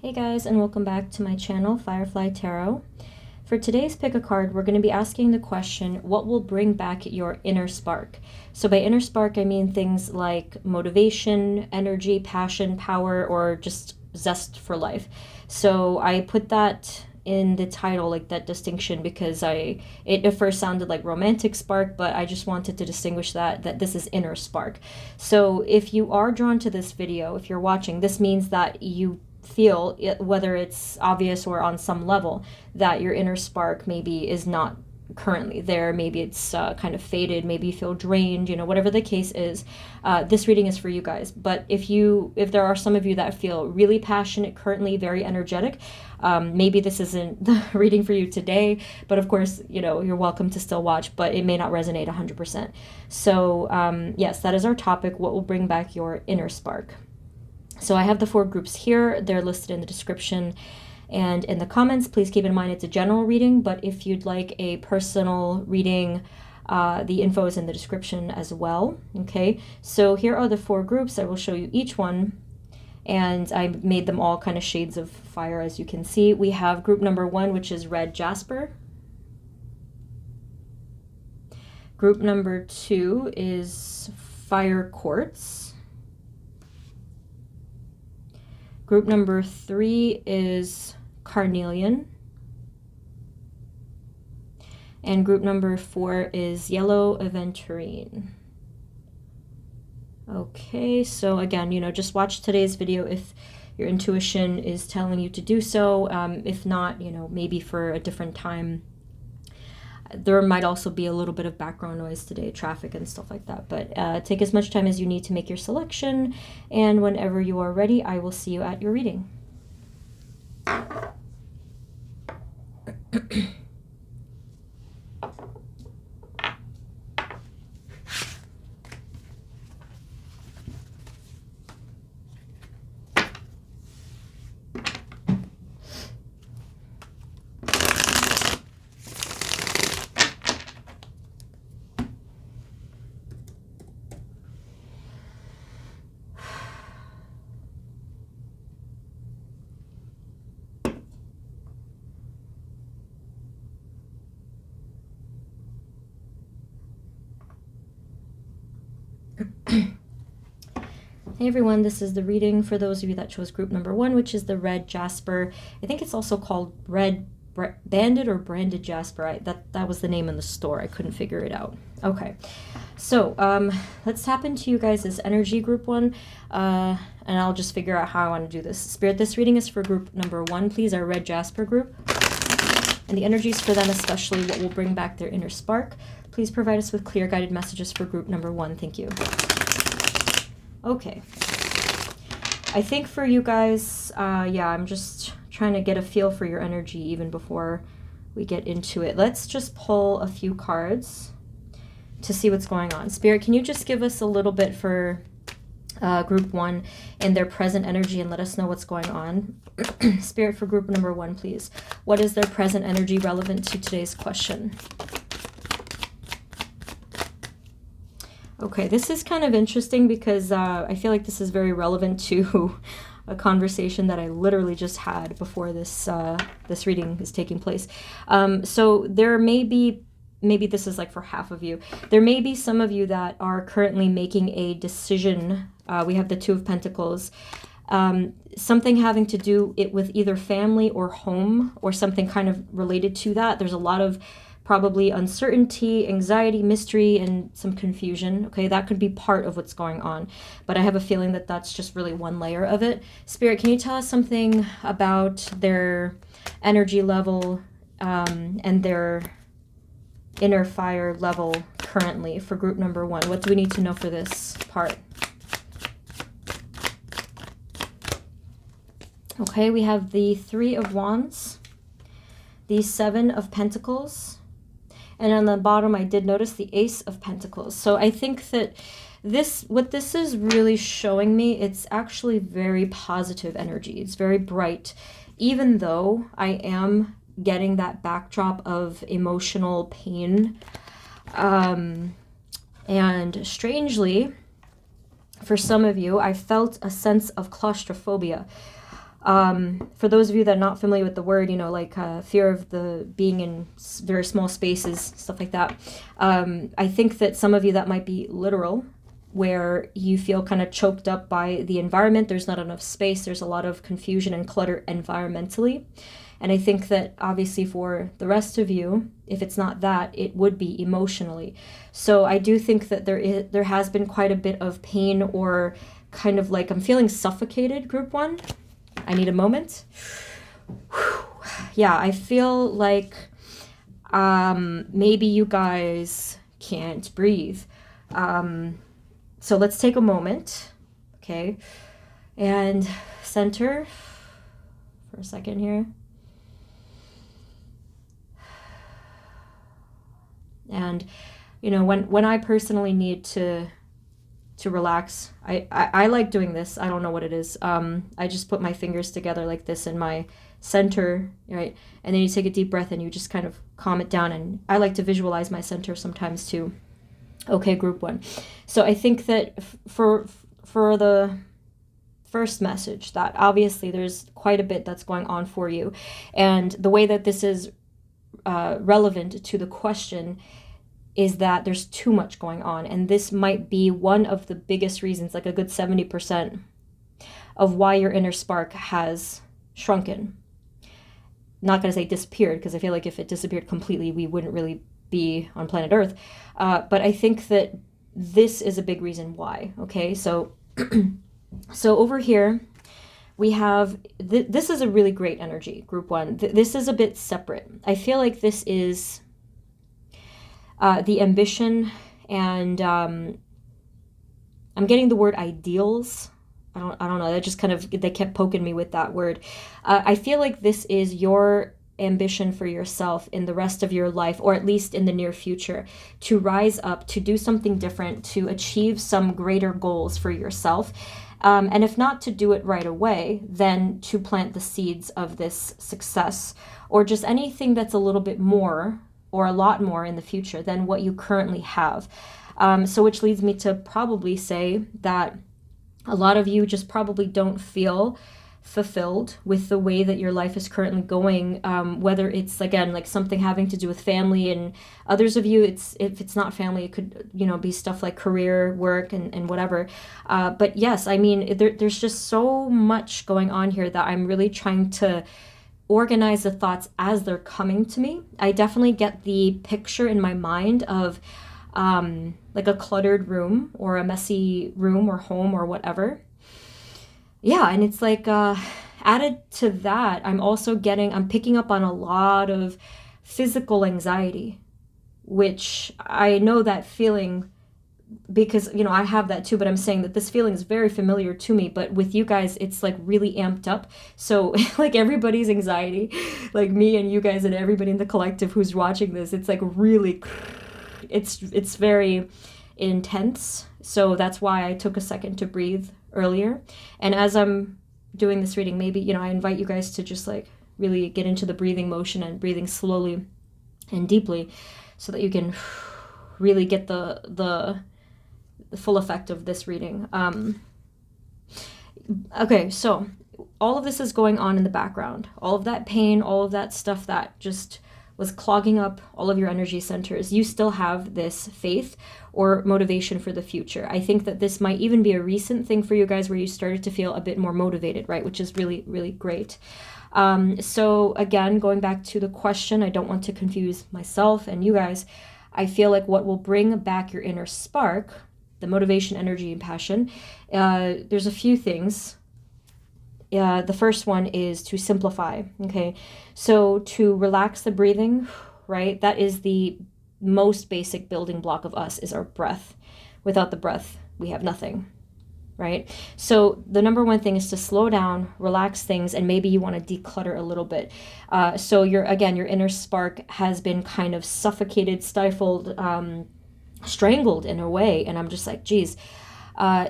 Hey guys, and welcome back to my channel, Firefly Tarot. For today's pick a card, we're going to be asking the question, what will bring back your inner spark? So by inner spark, I mean things like motivation, energy, passion, power, or just zest for life. So I put that in the title, like that distinction, because it at first sounded like romantic spark, but I just wanted to distinguish that this is inner spark. So if you are drawn to this video, if you're watching, this means that you feel, whether it's obvious or on some level, that your inner spark maybe is not currently there. Maybe it's kind of faded, maybe you feel drained, whatever the case is. This reading is for you guys. But if there are some of you that feel really passionate currently, very energetic, maybe this isn't the reading for you today, but of course, you're welcome to still watch, but it may not resonate 100%. So yes, that is our topic. What will bring back your inner spark? So I have the 4 groups here. They're listed in the description and in the comments. Please keep in mind it's a general reading, but if you'd like a personal reading, the info is in the description as well. Okay, so here are the 4 groups. I will show you each one, and I made them all kind of shades of fire, as you can see. We have group number 1, which is red jasper. Group number 2 is fire quartz. Group number 3 is carnelian. And group number 4 is yellow aventurine. Okay, so again, just watch today's video if your intuition is telling you to do so. If not, maybe for a different time. There might also be a little bit of background noise today, traffic and stuff like that. But take as much time as you need to make your selection. And whenever you are ready, I will see you at your reading. Hey everyone, this is the reading for those of you that chose group number 1, which is the red jasper. I think it's also called red banded or branded jasper. That was the name in the store. I couldn't figure it out. Okay, so let's tap into you guys' energy, group 1, and I'll just figure out how I want to do this. Spirit, this reading is for group number 1, please, our red jasper group. And the energies for them, especially what will bring back their inner spark. Please provide us with clear guided messages for group number 1. Thank you. Okay, I think for you guys, yeah, I'm just trying to get a feel for your energy even before we get into it. Let's just pull a few cards to see what's going on. Spirit, can you just give us a little bit for group 1 and their present energy and let us know what's going on? Spirit, for group number 1, please. What is their present energy relevant to today's question? Okay, this is kind of interesting because I feel like this is very relevant to a conversation that I literally just had before this this reading is taking place. So there may be, maybe this is like for half of you, there may be some of you that are currently making a decision. We have the 2 of Pentacles. Something having to do with either family or home or something kind of related to that. There's a lot of probably uncertainty, anxiety, mystery, and some confusion. Okay, that could be part of what's going on, but I have a feeling that that's just really one layer of it. Spirit, can you tell us something about their energy level and their inner fire level currently for group number 1? What do we need to know for this part? Okay, we have the 3 of Wands, the 7 of Pentacles, and on the bottom I did notice the Ace of Pentacles. So I think that what this is really showing me, it's actually very positive energy. It's very bright, even though I am getting that backdrop of emotional pain. And strangely, for some of you, I felt a sense of claustrophobia. For those of you that are not familiar with the word, like fear of the being in very small spaces, stuff like that. I think that some of you that might be literal, where you feel kind of choked up by the environment. There's not enough space. There's a lot of confusion and clutter environmentally. And I think that obviously for the rest of you, if it's not that, it would be emotionally. So I do think that there has been quite a bit of pain, or kind of like I'm feeling suffocated, group one. I need a moment. Yeah, I feel like maybe you guys can't breathe. So let's take a moment, okay? And center for a second here. And, when I personally need to relax, I like doing this. I don't know what it is. I just put my fingers together like this in my center, right? And then you take a deep breath and you just kind of calm it down. And I like to visualize my center sometimes too. Okay, group one. So I think that for the first message, that obviously there's quite a bit that's going on for you. And the way that this is relevant to the question is that there's too much going on. And this might be one of the biggest reasons, like a good 70% of why your inner spark has shrunken. Not going to say disappeared, because I feel like if it disappeared completely, we wouldn't really be on planet Earth. But I think that this is a big reason why. Okay, so so over here we have this is a really great energy, group one. This is a bit separate. I feel like this is the ambition, and I'm getting the word ideals. I don't know. That just kind of, they kept poking me with that word. I feel like this is your ambition for yourself in the rest of your life, or at least in the near future, to rise up, to do something different, to achieve some greater goals for yourself. And if not to do it right away, then to plant the seeds of this success, or just anything that's a little bit more or a lot more in the future than what you currently have. So which leads me to probably say that a lot of you just probably don't feel fulfilled with the way that your life is currently going, whether it's, again, like something having to do with family, and others of you, if it's not family, it could be stuff like career, work, and whatever. But yes, I mean, there's just so much going on here that I'm really trying to organize the thoughts as they're coming to me. I definitely get the picture in my mind of like a cluttered room, or a messy room or home or whatever. Yeah, and it's like added to that, I'm picking up on a lot of physical anxiety, which I know that feeling because, I have that too, but I'm saying that this feeling is very familiar to me, but with you guys, it's like really amped up. So like everybody's anxiety, like me and you guys and everybody in the collective who's watching this, it's like really, it's very intense. So that's why I took a second to breathe earlier. And as I'm doing this reading, maybe, I invite you guys to just like really get into the breathing motion and breathing slowly and deeply, so that you can really get the full effect of this reading. Okay, so all of this is going on in the background. All of that pain, all of that stuff that just was clogging up all of your energy centers. You still have this faith or motivation for the future. I think that this might even be a recent thing for you guys, where you started to feel a bit more motivated, right? Which is really, really great. So again, going back to the question, I don't want to confuse myself and you guys. I feel like what will bring back your inner spark, the motivation, energy, and passion, there's a few things. The first one is to simplify, okay? So to relax the breathing, right? That is the most basic building block of us, is our breath. Without the breath, we have nothing, right? So the number one thing is to slow down, relax things, and maybe you want to declutter a little bit. So your inner spark has been kind of suffocated, stifled, strangled in a way. And I'm just like, geez.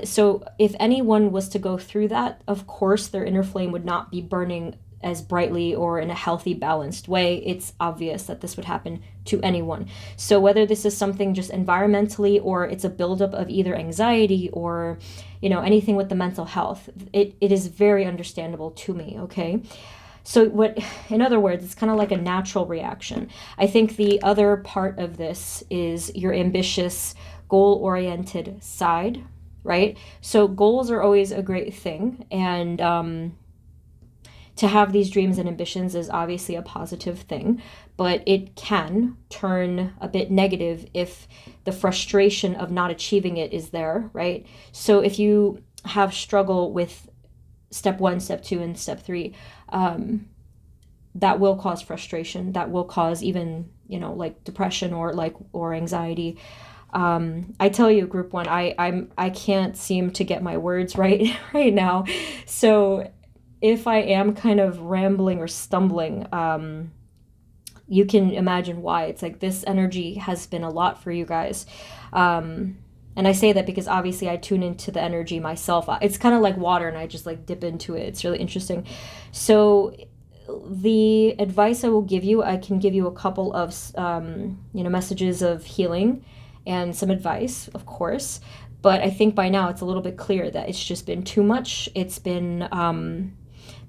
So if anyone was to go through that, of course, their inner flame would not be burning as brightly or in a healthy, balanced way, it's obvious that this would happen to anyone. So whether this is something just environmentally, or it's a buildup of either anxiety or, anything with the mental health, it is very understandable to me, okay? So in other words, it's kind of like a natural reaction. I think the other part of this is your ambitious, goal-oriented side, right? So goals are always a great thing, and to have these dreams and ambitions is obviously a positive thing, but it can turn a bit negative if the frustration of not achieving it is there, right? So if you have struggle with step 1, step 2, and step 3, that will cause frustration. That will cause even, like depression or anxiety. I tell you, group 1, I can't seem to get my words right now. So if I am kind of rambling or stumbling, you can imagine why. It's like this energy has been a lot for you guys. And I say that because obviously I tune into the energy myself. It's kind of like water, and I just like dip into it. It's really interesting. So the advice I will give you, I can give you a couple of, messages of healing and some advice, of course. But I think by now it's a little bit clear that it's just been too much. It's been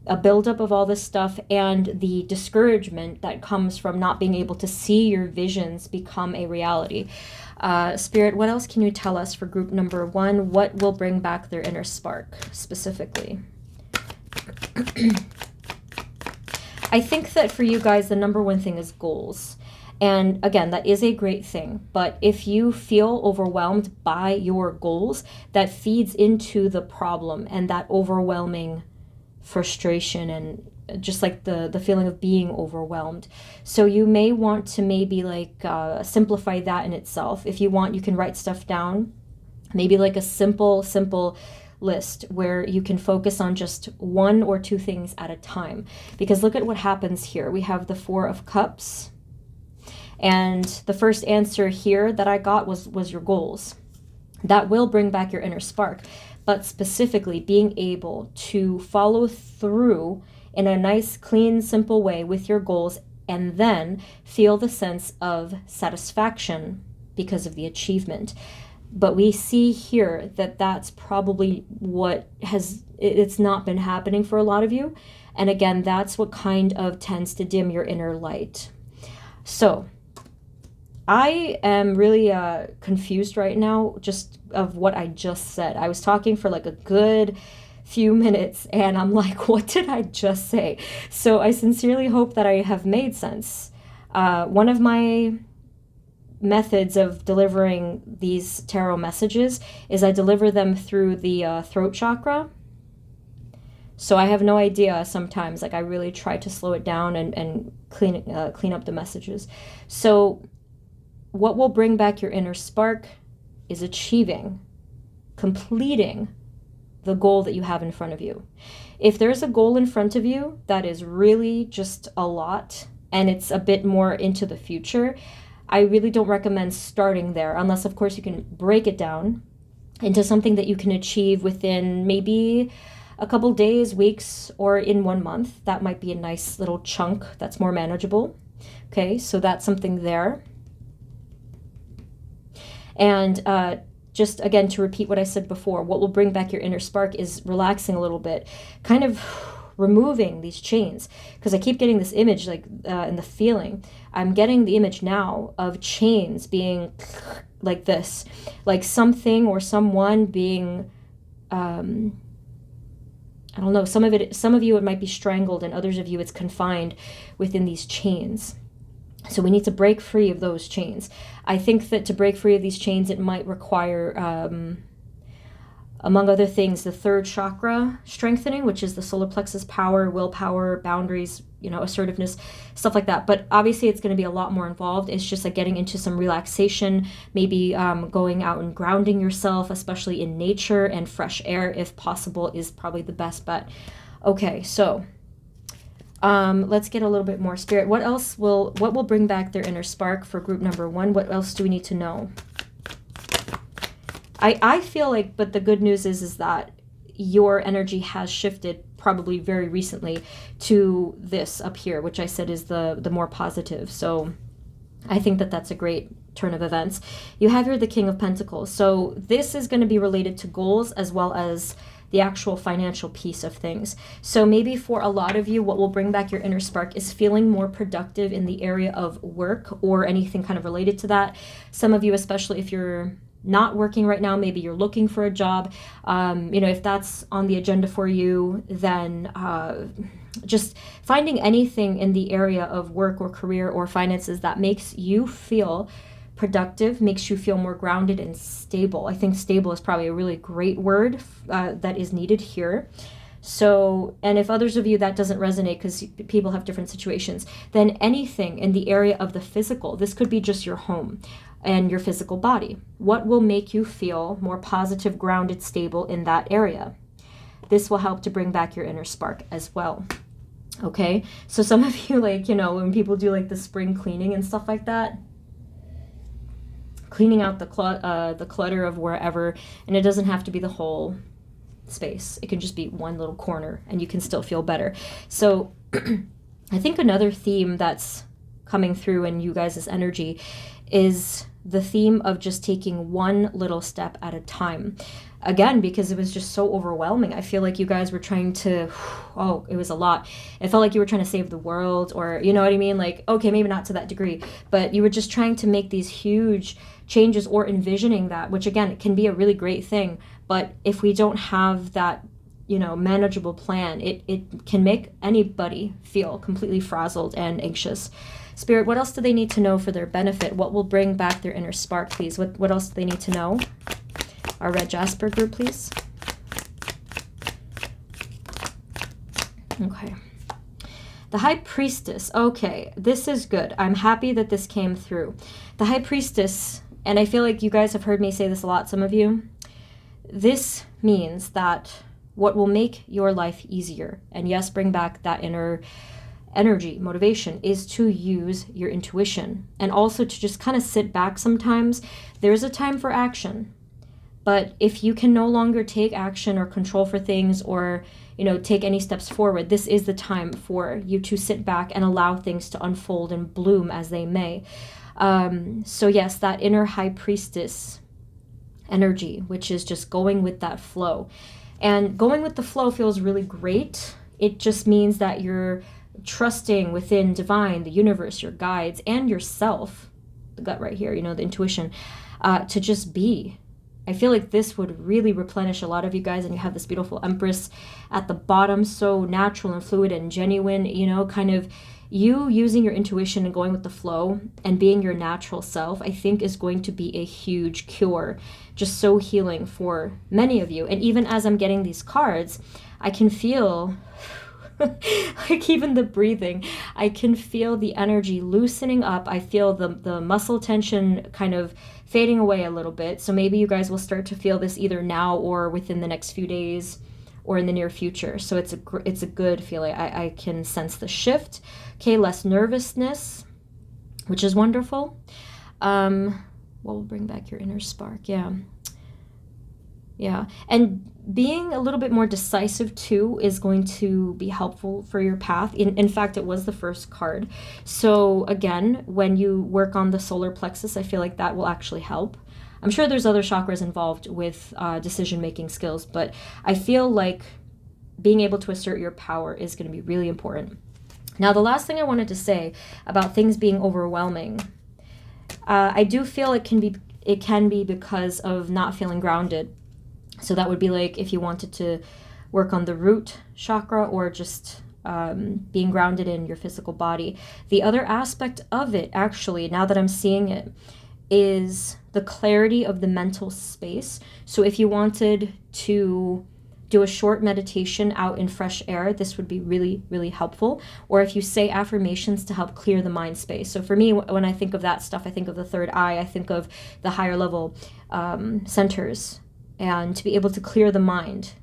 a buildup of all this stuff, and the discouragement that comes from not being able to see your visions become a reality. Spirit, what else can you tell us for group number 1? What will bring back their inner spark specifically? I think that for you guys, the number 1 thing is goals. And again, that is a great thing. But if you feel overwhelmed by your goals, that feeds into the problem and that overwhelming frustration and just like the feeling of being overwhelmed. So you may want to maybe like simplify that in itself. If you want, you can write stuff down, maybe like a simple list where you can focus on just 1 or 2 things at a time. Because look at what happens here. We have the 4 of Cups, and the first answer here that I got was your goals. That will bring back your inner spark. But specifically being able to follow through in a nice, clean, simple way with your goals, and then feel the sense of satisfaction because of the achievement. But we see here that that's probably what it's not been happening for a lot of you. And again, that's what kind of tends to dim your inner light. So I am really confused right now just of what I just said. I was talking for like a good few minutes, and I'm like, what did I just say? So I sincerely hope that I have made sense. One of my methods of delivering these tarot messages is I deliver them through the throat chakra. So I have no idea sometimes. Like I really try to slow it down and clean up the messages. So what will bring back your inner spark is completing the goal that you have in front of you. If there's a goal in front of you that is really just a lot and it's a bit more into the future, I really don't recommend starting there, unless of course you can break it down into something that you can achieve within maybe a couple days, weeks, or in 1 month. That might be a nice little chunk that's more manageable. Okay, so that's something there. And just again, to repeat what I said before, what will bring back your inner spark is relaxing a little bit, kind of removing these chains. Because I keep getting this image, like in the feeling, I'm getting the image now of chains being like this, like something or someone being, I don't know, some of you it might be strangled, and others of you it's confined within these chains. So we need to break free of those chains. I think that to break free of these chains, it might require, among other things, the 3rd chakra strengthening, which is the solar plexus power, willpower, boundaries, assertiveness, stuff like that. But obviously it's going to be a lot more involved. It's just like getting into some relaxation, maybe going out and grounding yourself, especially in nature, and fresh air, if possible, is probably the best bet. Okay, so let's get a little bit more spirit. What will bring back their inner spark for group number 1? What else do we need to know? I feel like, but the good news is that your energy has shifted probably very recently to this up here, which I said is the more positive. So I think that that's a great turn of events. You have here the King of Pentacles. So this is going to be related to goals as well as the actual financial piece of things. So maybe for a lot of you, what will bring back your inner spark is feeling more productive in the area of work or anything kind of related to that. Some of you, especially if you're not working right now, maybe you're looking for a job, if that's on the agenda for you, then just finding anything in the area of work or career or finances that makes you feel productive, makes you feel more grounded and stable. I think stable is probably a really great word that is needed here. So, and if others of you that doesn't resonate because people have different situations, then anything in the area of the physical, this could be just your home and your physical body. What will make you feel more positive, grounded, stable in that area? This will help to bring back your inner spark as well. Okay, so some of you, like, when people do like the spring cleaning and stuff like that, cleaning out the clutter of wherever, and it doesn't have to be the whole space. It can just be one little corner and you can still feel better. So I think another theme that's coming through in you guys' energy is the theme of just taking one little step at a time. Again, because it was just so overwhelming. I feel like you guys were trying to, it was a lot. It felt like you were trying to save the world, or you know what I mean? Like, okay, maybe not to that degree, but you were just trying to make these huge changes or envisioning that, which again, it can be a really great thing. But if we don't have that, manageable plan, it can make anybody feel completely frazzled and anxious. Spirit, what else do they need to know for their benefit? What will bring back their inner spark, please? What else do they need to know? Our red jasper group, please. Okay. The High Priestess. Okay, this is good. I'm happy that this came through. The High Priestess, and I feel like you guys have heard me say this a lot, some of you. This means that what will make your life easier, and yes, bring back that inner energy, motivation, is to use your intuition, and also to just kind of sit back sometimes. There's a time for action. But if you can no longer take action or control for things or, take any steps forward, this is the time for you to sit back and allow things to unfold and bloom as they may. So yes, that inner High Priestess energy, which is just going with that flow. And going with the flow feels really great. It just means that you're trusting within divine, the universe, your guides, and yourself, the gut right here, the intuition, to just be. I feel like this would really replenish a lot of you guys, and you have this beautiful Empress at the bottom, so natural and fluid and genuine, kind of you using your intuition and going with the flow and being your natural self, I think is going to be a huge cure, just so healing for many of you. And even as I'm getting these cards, I can feel like even the breathing, I can feel the energy loosening up. I feel the muscle tension kind of fading away a little bit. So maybe you guys will start to feel this either now or within the next few days or in the near future. So it's a good feeling. I can sense the shift. Okay, less nervousness, which is wonderful. What will bring back your inner spark? Yeah. And being a little bit more decisive too is going to be helpful for your path. In fact, it was the first card. So again, when you work on the solar plexus, I feel like that will actually help. I'm sure there's other chakras involved with decision-making skills, but I feel like being able to assert your power is going to be really important. Now, the last thing I wanted to say about things being overwhelming, I do feel it can be because of not feeling grounded. So that would be like if you wanted to work on the root chakra or just being grounded in your physical body. The other aspect of it, actually, now that I'm seeing it, is the clarity of the mental space. So if you wanted to do a short meditation out in fresh air, this would be really, really helpful. Or if you say affirmations to help clear the mind space. So for me, when I think of that stuff, I think of the third eye, I think of the higher level centers. And to be able to clear the mind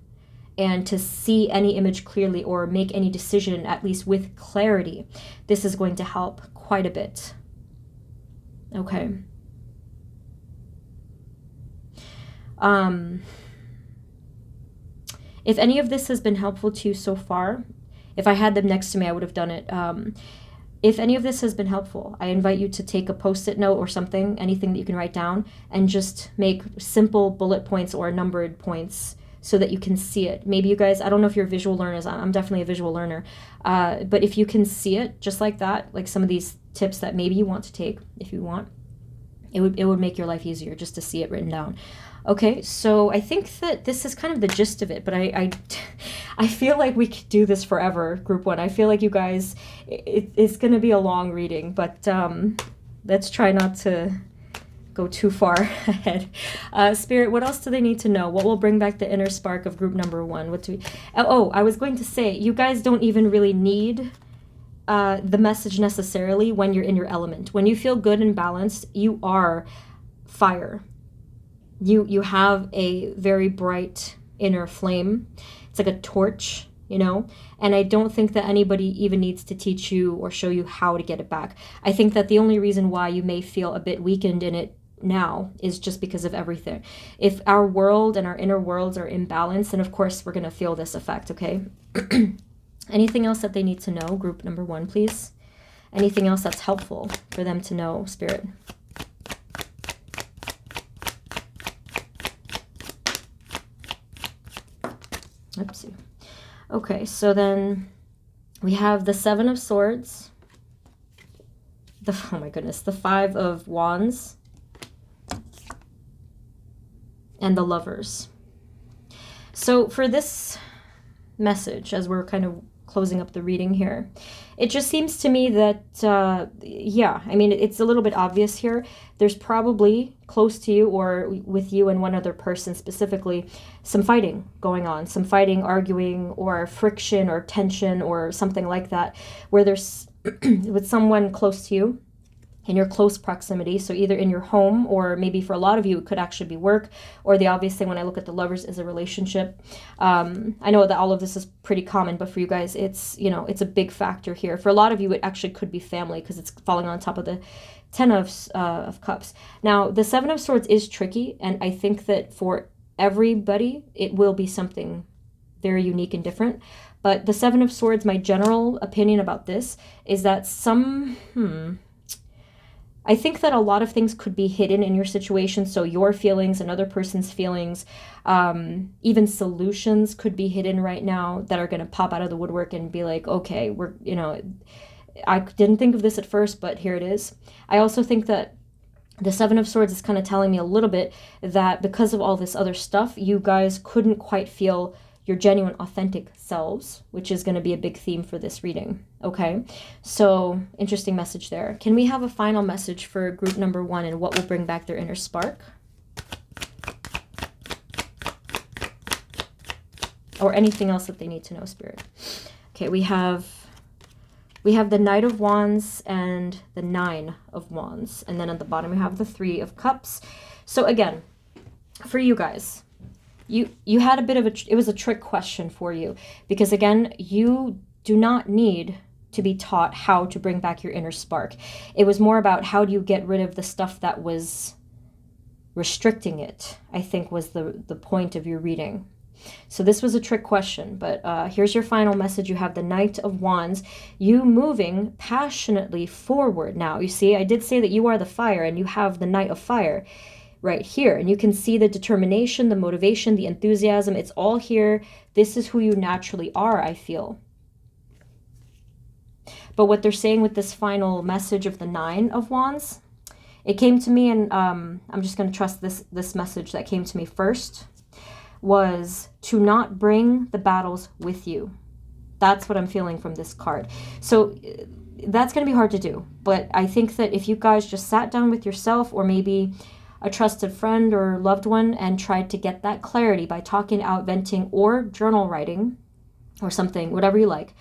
and to see any image clearly or make any decision, at least with clarity, this is going to help quite a bit. Okay. If any of this has been helpful to you so far, if I had them next to me, I would have done it. If any of this has been helpful, I invite you to take a Post-it note or something, anything that you can write down, and just make simple bullet points or numbered points so that you can see it. Maybe you guys, I don't know if you're visual learners, I'm definitely a visual learner, but if you can see it just like that, like some of these tips that maybe you want to take, if you want, it would make your life easier just to see it written down. Okay, so I think that this is kind of the gist of it, but I feel like we could do this forever, group one. I feel like you guys, it's going to be a long reading, but let's try not to go too far ahead. Spirit, what else do they need to know? What will bring back the inner spark of group number one? What do we... Oh, I was going to say, you guys don't even really need the message necessarily when you're in your element. When you feel good and balanced, you are fire. You have a very bright inner flame. It's like a torch, you know? And I don't think that anybody even needs to teach you or show you how to get it back. I think that the only reason why you may feel a bit weakened in it now is just because of everything. If our world and our inner worlds are imbalanced, then of course we're going to feel this effect, okay? Anything else that they need to know, group number one, please? Anything else that's helpful for them to know, Spirit? Oopsie. Okay, so then we have the Seven of Swords, oh my goodness, the Five of Wands, and the Lovers. So for this message, as we're kind of closing up the reading here, it just seems to me that, yeah, I mean, it's a little bit obvious here. There's probably close to you or with you and one other person specifically, some fighting going on, some fighting, arguing, or friction or tension or something like that, where there's with someone close to you in your close proximity. So either in your home, or maybe for a lot of you, it could actually be work, or the obvious thing when I look at the Lovers is a relationship. I know that all of this is pretty common, but for you guys, it's, you know, it's a big factor here. For a lot of you, it actually could be family because it's falling on top of the Ten of Cups. Now, the Seven of Swords is tricky, and I think that for everybody, it will be something very unique and different. But the Seven of Swords, my general opinion about this is that I think that a lot of things could be hidden in your situation. So your feelings, another person's feelings, even solutions could be hidden right now that are going to pop out of the woodwork and be like, okay, we're, you know, I didn't think of this at first, but here it is. I also think that the Seven of Swords is kind of telling me a little bit that because of all this other stuff, you guys couldn't quite feel your genuine, authentic selves, which is going to be a big theme for this reading. Okay, so interesting message there. Can we have a final message for group number one and what will bring back their inner spark? Or anything else that they need to know, Spirit. Okay, we have the Knight of Wands and the Nine of Wands. And then at the bottom we have the Three of Cups. So again, for you guys, you had a bit of it was a trick question for you, because again, you do not need to be taught how to bring back your inner spark. It was more about how do you get rid of the stuff that was restricting it, I think was the point of your reading. So this was a trick question, but here's your final message. You have the Knight of Wands, you moving passionately forward now. You see, I did say that you are the fire, and you have the Knight of Fire right here. And you can see the determination, the motivation, the enthusiasm. It's all here. This is who you naturally are, I feel. But what they're saying with this final message of the Nine of Wands, it came to me, and I'm just going to trust this message that came to me first, was to not bring the battles with you. That's what I'm feeling from this card. So that's going to be hard to do. But I think that if you guys just sat down with yourself, or maybe a trusted friend or loved one, and tried to get that clarity by talking out, venting, or journal writing, or something, whatever you like,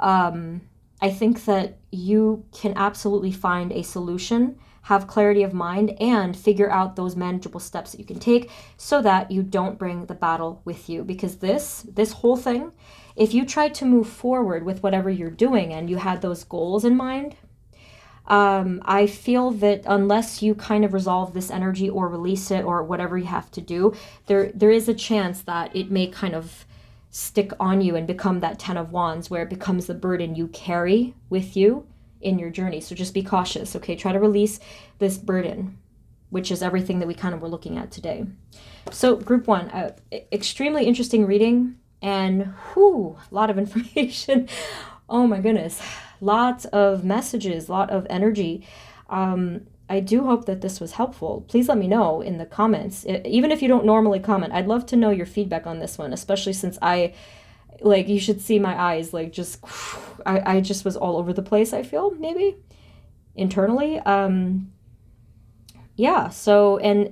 I think that you can absolutely find a solution, have clarity of mind, and figure out those manageable steps that you can take so that you don't bring the battle with you. Because this whole thing, if you tried to move forward with whatever you're doing and you had those goals in mind, I feel that unless you kind of resolve this energy or release it or whatever you have to do, there is a chance that it may kind of stick on you and become that 10 of Wands, where it becomes the burden you carry with you in your journey. So just be cautious, okay? Try to release this burden, which is everything that we kind of were looking at today. So group 1, extremely interesting reading, and a lot of information. Oh my goodness, lots of messages, lot of energy. I do hope that this was helpful. Please let me know in the comments. Even if you don't normally comment, I'd love to know your feedback on this one, especially since you should see my eyes, I just was all over the place, I feel, maybe, internally. Yeah, so, and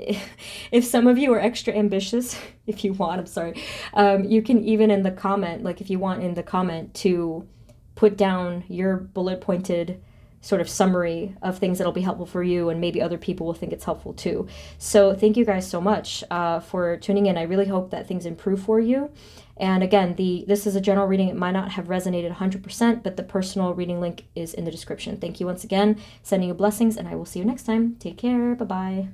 if some of you are extra ambitious, if you want, I'm sorry, you can even in the comment, if you want in the comment to put down your bullet pointed sort of summary of things that'll be helpful for you, and maybe other people will think it's helpful too. So thank you guys so much for tuning in. I really hope that things improve for you. And again, this is a general reading. It might not have resonated 100%, but the personal reading link is in the description. Thank you once again. Sending you blessings, and I will see you next time. Take care. Bye-bye.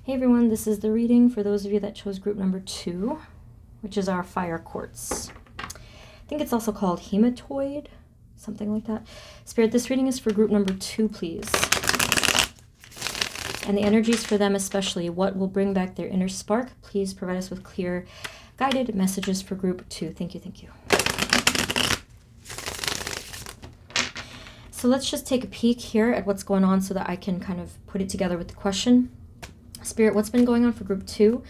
Hey everyone, this is the reading for those of you that chose group number 2, which is our fire quartz. I think it's also called hematoid, something like that. Spirit, this reading is for group number 2, please. And the energies for them especially, what will bring back their inner spark? Please provide us with clear, guided messages for group 2. Thank you, thank you. So let's just take a peek here at what's going on so that I can kind of put it together with the question. Spirit, what's been going on for group 2?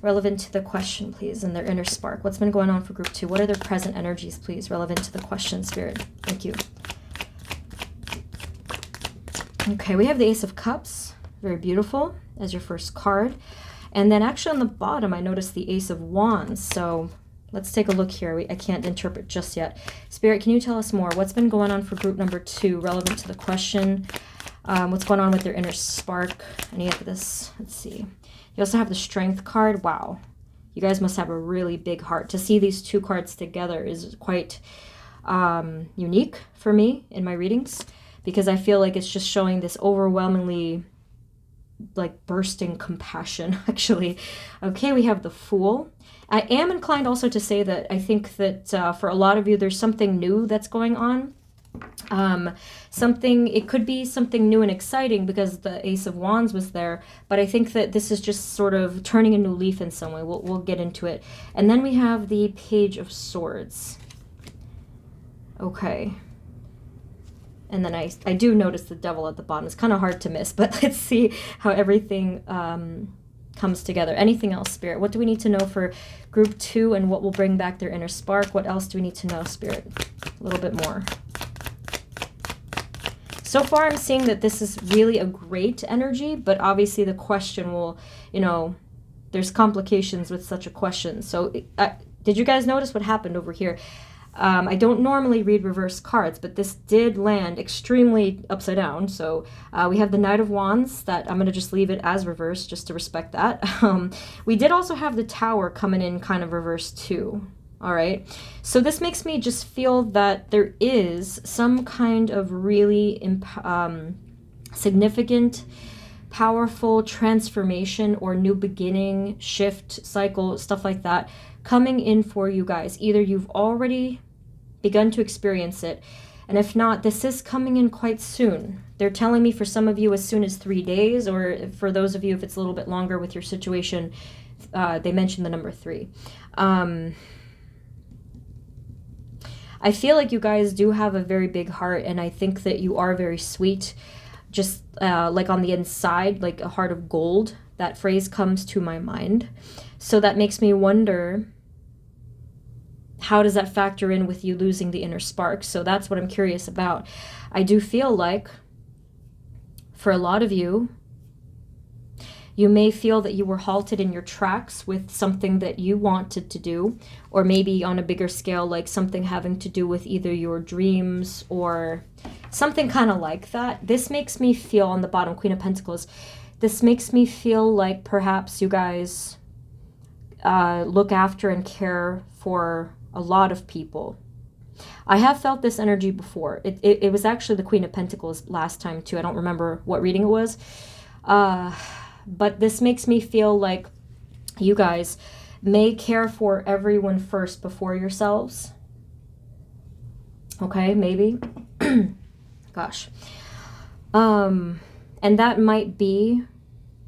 Relevant to the question, please, and their inner spark. What's been going on for group 2? What are their present energies, please? Relevant to the question, Spirit. Thank you. Okay, we have the Ace of Cups. Very beautiful as your first card. And then actually on the bottom, I noticed the Ace of Wands. So let's take a look here. I can't interpret just yet. Spirit, can you tell us more? What's been going on for group number 2? Relevant to the question. What's going on with their inner spark? Any of this? Let's see. You also have the Strength card. Wow. You guys must have a really big heart. To see these 2 cards together is quite unique for me in my readings, because I feel like it's just showing this overwhelmingly bursting compassion, actually. Okay, we have the Fool. I am inclined also to say that I think that for a lot of you, there's something new that's going on. It could be something new and exciting because the Ace of Wands was there, but I think that this is just sort of turning a new leaf in some way. We'll get into it. And then we have the Page of Swords. Okay. And then I do notice the Devil at the bottom. It's kind of hard to miss, but let's see how everything comes together. Anything else, Spirit? What do we need to know for group 2 and what will bring back their inner spark? What else do we need to know, Spirit? A little bit more. So far, I'm seeing that this is really a great energy, but obviously the question will, there's complications with such a question. So did you guys notice what happened over here? I don't normally read reverse cards, but this did land extremely upside down. So we have the Knight of Wands that I'm going to just leave it as reverse just to respect that. We did also have the Tower coming in kind of reverse too. All right. So this makes me just feel that there is some kind of really significant, powerful transformation or new beginning, shift, cycle, stuff like that coming in for you guys. Either you've already begun to experience it, and if not, this is coming in quite soon. They're telling me for some of you as soon as 3 days, or for those of you if it's a little bit longer with your situation, they mentioned the number 3. I feel like you guys do have a very big heart, and I think that you are very sweet, just like on the inside, like a heart of gold. That phrase comes to my mind. So that makes me wonder, how does that factor in with you losing the inner spark? So that's what I'm curious about. I do feel like for a lot of you, you may feel that you were halted in your tracks with something that you wanted to do, or maybe on a bigger scale, like something having to do with either your dreams or something kind of like that. This makes me feel, on the bottom, Queen of Pentacles, this makes me feel like perhaps you guys look after and care for a lot of people. I have felt this energy before. It was actually the Queen of Pentacles last time too. I don't remember what reading it was. But this makes me feel like you guys may care for everyone first before yourselves. Okay, maybe. Gosh. And that might be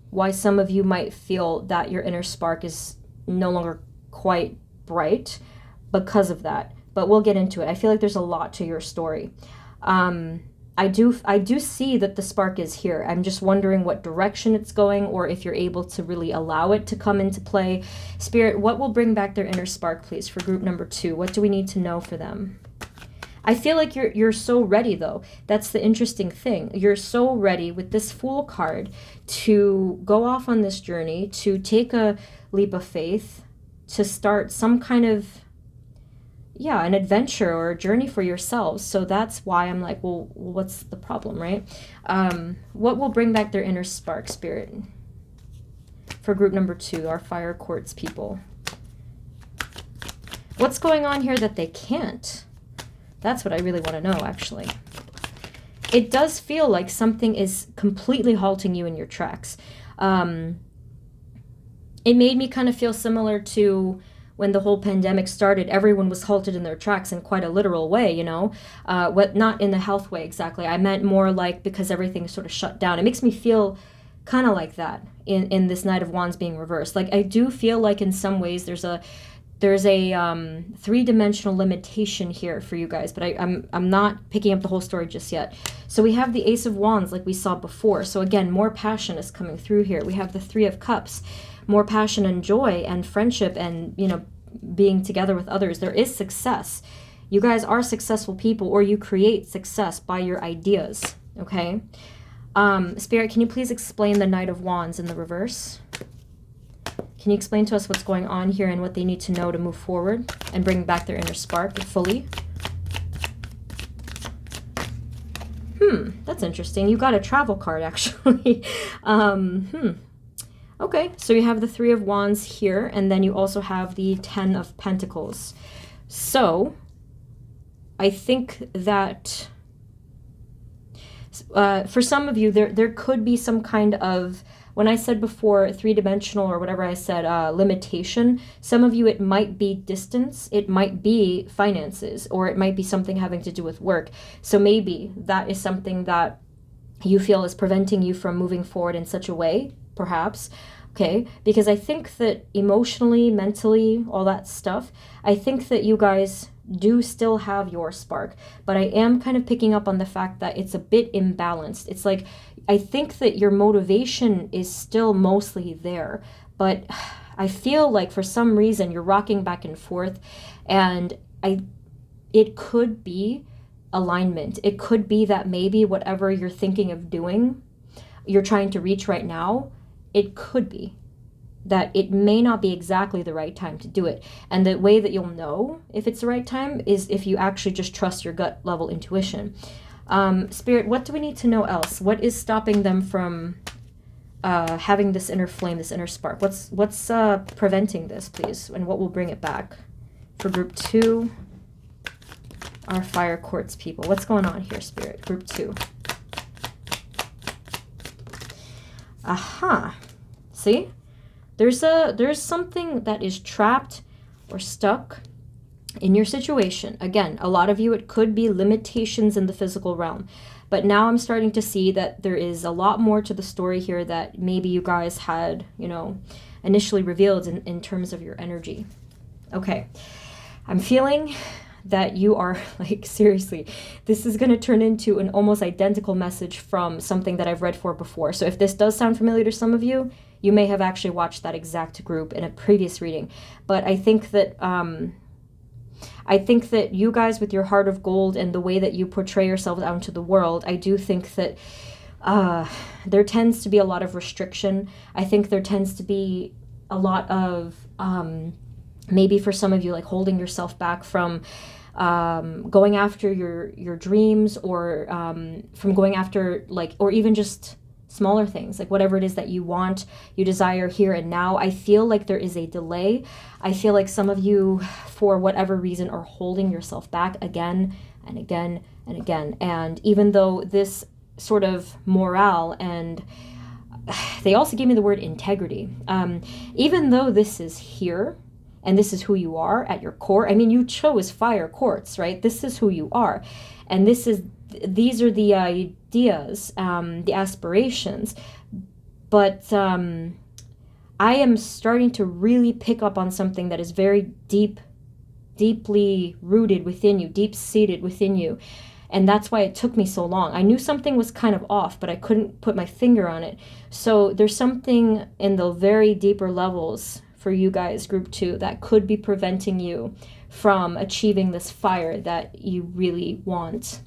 why some of you might feel that your inner spark is no longer quite bright because of that. But we'll get into it. I feel like there's a lot to your story. I do see that the spark is here. I'm just wondering what direction it's going, or if you're able to really allow it to come into play. Spirit, what will bring back their inner spark, please, for group number 2? What do we need to know for them? I feel like you're so ready, though. That's the interesting thing. You're so ready with this Fool card to go off on this journey, to take a leap of faith, to start some kind of, yeah, an adventure or a journey for yourselves. So that's why I'm like, well, what's the problem, right? What will bring back their inner spark, Spirit? For group number 2, our fire quartz people. What's going on here that they can't? That's what I really want to know, actually. It does feel like something is completely halting you in your tracks. It made me kind of feel similar to when the whole pandemic started. Everyone was halted in their tracks in quite a literal way, you know? Not in the health way exactly. I meant more like because everything sort of shut down. It makes me feel kind of like that in this Knight of Wands being reversed. Like, I do feel like in some ways there's a three-dimensional limitation here for you guys, but I'm not picking up the whole story just yet. So we have the Ace of Wands like we saw before. So again, more passion is coming through here. We have the Three of Cups, more passion and joy and friendship and, you know, being together with others. There is success. You guys are successful people, or you create success by your ideas, okay? Spirit, can you please explain the Knight of Wands in the reverse? Can you explain to us what's going on here and what they need to know to move forward and bring back their inner spark fully? That's interesting. You got a travel card, actually. Okay, so you have the Three of Wands here, and then you also have the Ten of Pentacles. So I think that for some of you, there could be some kind of, when I said before three-dimensional or whatever I said, limitation, some of you it might be distance, it might be finances, or it might be something having to do with work. So maybe that is something that you feel is preventing you from moving forward in such a way, perhaps, okay? Because I think that emotionally, mentally, all that stuff, I think that you guys do still have your spark, but I am kind of picking up on the fact that it's a bit imbalanced. It's like, I think that your motivation is still mostly there, but I feel like for some reason you're rocking back and forth, and it could be alignment. It could be that maybe whatever you're thinking of doing, you're trying to reach right now, it could be. that it may not be exactly the right time to do it. And the way that you'll know if it's the right time is if you actually just trust your gut level intuition. Spirit, what do we need to know else? What is stopping them from having this inner flame, this inner spark? What's preventing this, please? And what will bring it back? For group 2, our fire quartz people. What's going on here, Spirit? Group 2. Aha. See? There's something that is trapped or stuck in your situation. Again, a lot of you, it could be limitations in the physical realm. But now I'm starting to see that there is a lot more to the story here that maybe you guys had, initially revealed in terms of your energy. Okay. I'm feeling that you are, like, seriously, this is going to turn into an almost identical message from something that I've read for before. So if this does sound familiar to some of you, you may have actually watched that exact group in a previous reading. But I think that you guys, with your heart of gold and the way that you portray yourselves out into the world, I do think that there tends to be a lot of restriction. I think there tends to be a lot of maybe for some of you, like, holding yourself back from going after your dreams, or from going after, like, or even just smaller things, like whatever it is that you want, you desire here and now. I feel like there is a delay. I feel like some of you, for whatever reason, are holding yourself back again and again and again. And even though this sort of morale, and they also gave me the word integrity, even though this is here, and this is who you are at your core. I mean, you chose fire quartz, right? This is who you are. And these are the ideas, the aspirations. But I am starting to really pick up on something that is very deeply rooted within you, deep-seated within you. And that's why it took me so long. I knew something was kind of off, but I couldn't put my finger on it. So there's something in the very deeper levels for you guys, group 2, that could be preventing you from achieving this fire that you really want.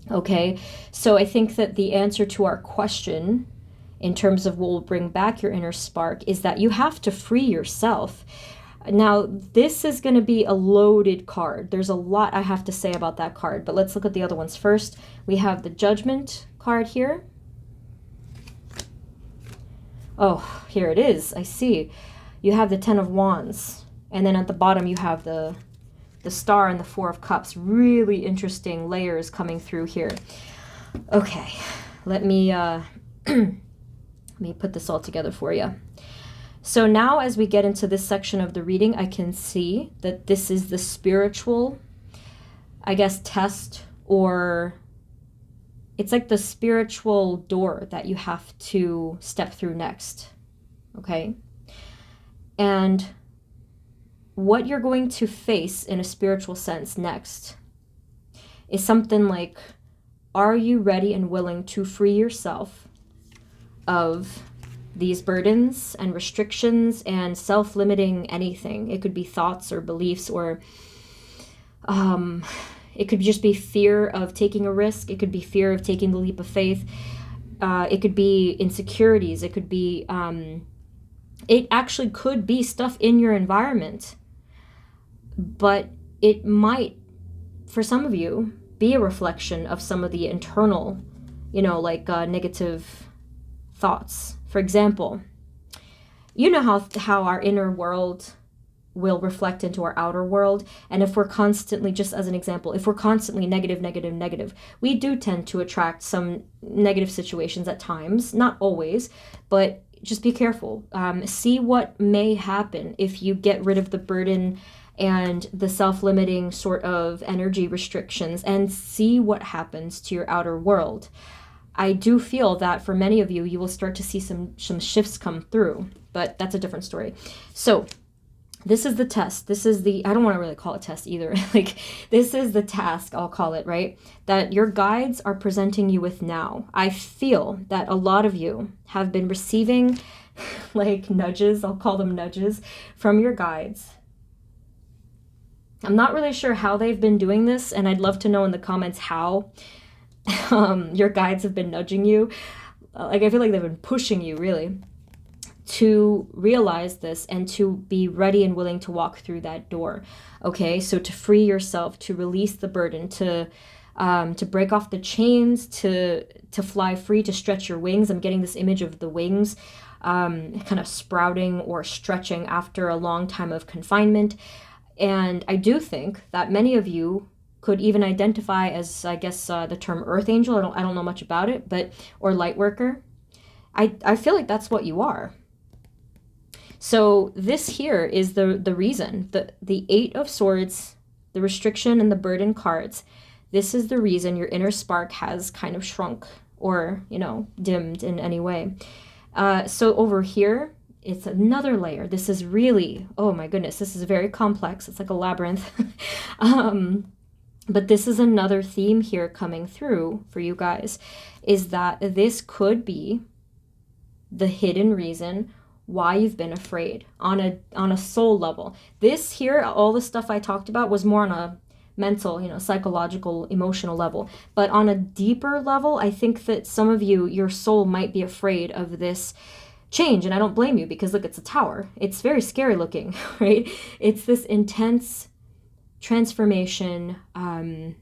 Okay, so I think that the answer to our question in terms of what will bring back your inner spark is that you have to free yourself. Now, this is going to be a loaded card. There's a lot I have to say about that card, but let's look at the other ones first. We have the Judgment card here. Oh, here it is. I see. You have the 10 of Wands, and then at the bottom you have the Star and the 4 of Cups. Really interesting layers coming through here. Okay, let me put this all together for you. So now as we get into this section of the reading, I can see that this is the spiritual, I guess, test, or it's like the spiritual door that you have to step through next. Okay? And what you're going to face in a spiritual sense next is something like, are you ready and willing to free yourself of these burdens and restrictions and self-limiting anything? It could be thoughts or beliefs, or it could just be fear of taking a risk. It could be fear of taking the leap of faith. It could be insecurities. It could be... it actually could be stuff in your environment, but it might, for some of you, be a reflection of some of the internal, negative thoughts. For example, you know how our inner world will reflect into our outer world, and if we're constantly, just as an example, if we're constantly negative, we do tend to attract some negative situations at times, not always, but just be careful. See what may happen if you get rid of the burden and the self-limiting sort of energy restrictions, and see what happens to your outer world. I do feel that for many of you, you will start to see some shifts come through, but that's a different story. So this is the test. This is the, I don't want to really call it test either. This is the task, I'll call it, right? That your guides are presenting you with now. I feel that a lot of you have been receiving nudges, I'll call them nudges, from your guides. I'm not really sure how they've been doing this, and I'd love to know in the comments how your guides have been nudging you. I feel like they've been pushing you, really, to realize this and to be ready and willing to walk through that door. Okay, so to free yourself, to release the burden, to break off the chains, to fly free, to stretch your wings. I'm getting this image of the wings kind of sprouting or stretching after a long time of confinement. And I do think that many of you could even identify as, I guess, the term earth angel. I don't know much about it, but, or light worker. I feel like that's what you are. So this here is the reason, the Eight of Swords, the restriction and the burden cards. This is the reason your inner spark has kind of shrunk or, you know, dimmed in any way. So over here, it's another layer. This is really, oh my goodness, this is very complex. It's like a labyrinth. But this is another theme here coming through for you guys, is that this could be the hidden reason why you've been afraid on a soul level. This here, all the stuff I talked about was more on a mental, you know, psychological, emotional level. But on a deeper level, I think that some of you, your soul might be afraid of this change. And I don't blame you, because look, it's a tower. It's very scary looking, right? It's this intense transformation. I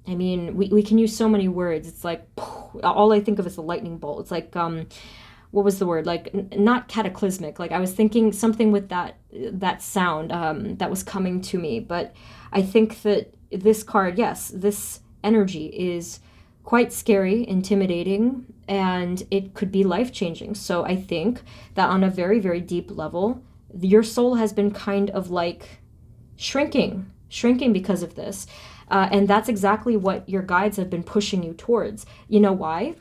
mean, we can use so many words. It's like, all I think of is a lightning bolt. It's like, what was the word? Like, not cataclysmic. Like, I was thinking something with that sound that was coming to me. But I think that this card, yes, this energy is quite scary, intimidating, and it could be life-changing. So I think that on a very, very deep level, your soul has been kind of like shrinking because of this. And that's exactly what your guides have been pushing you towards. You know why?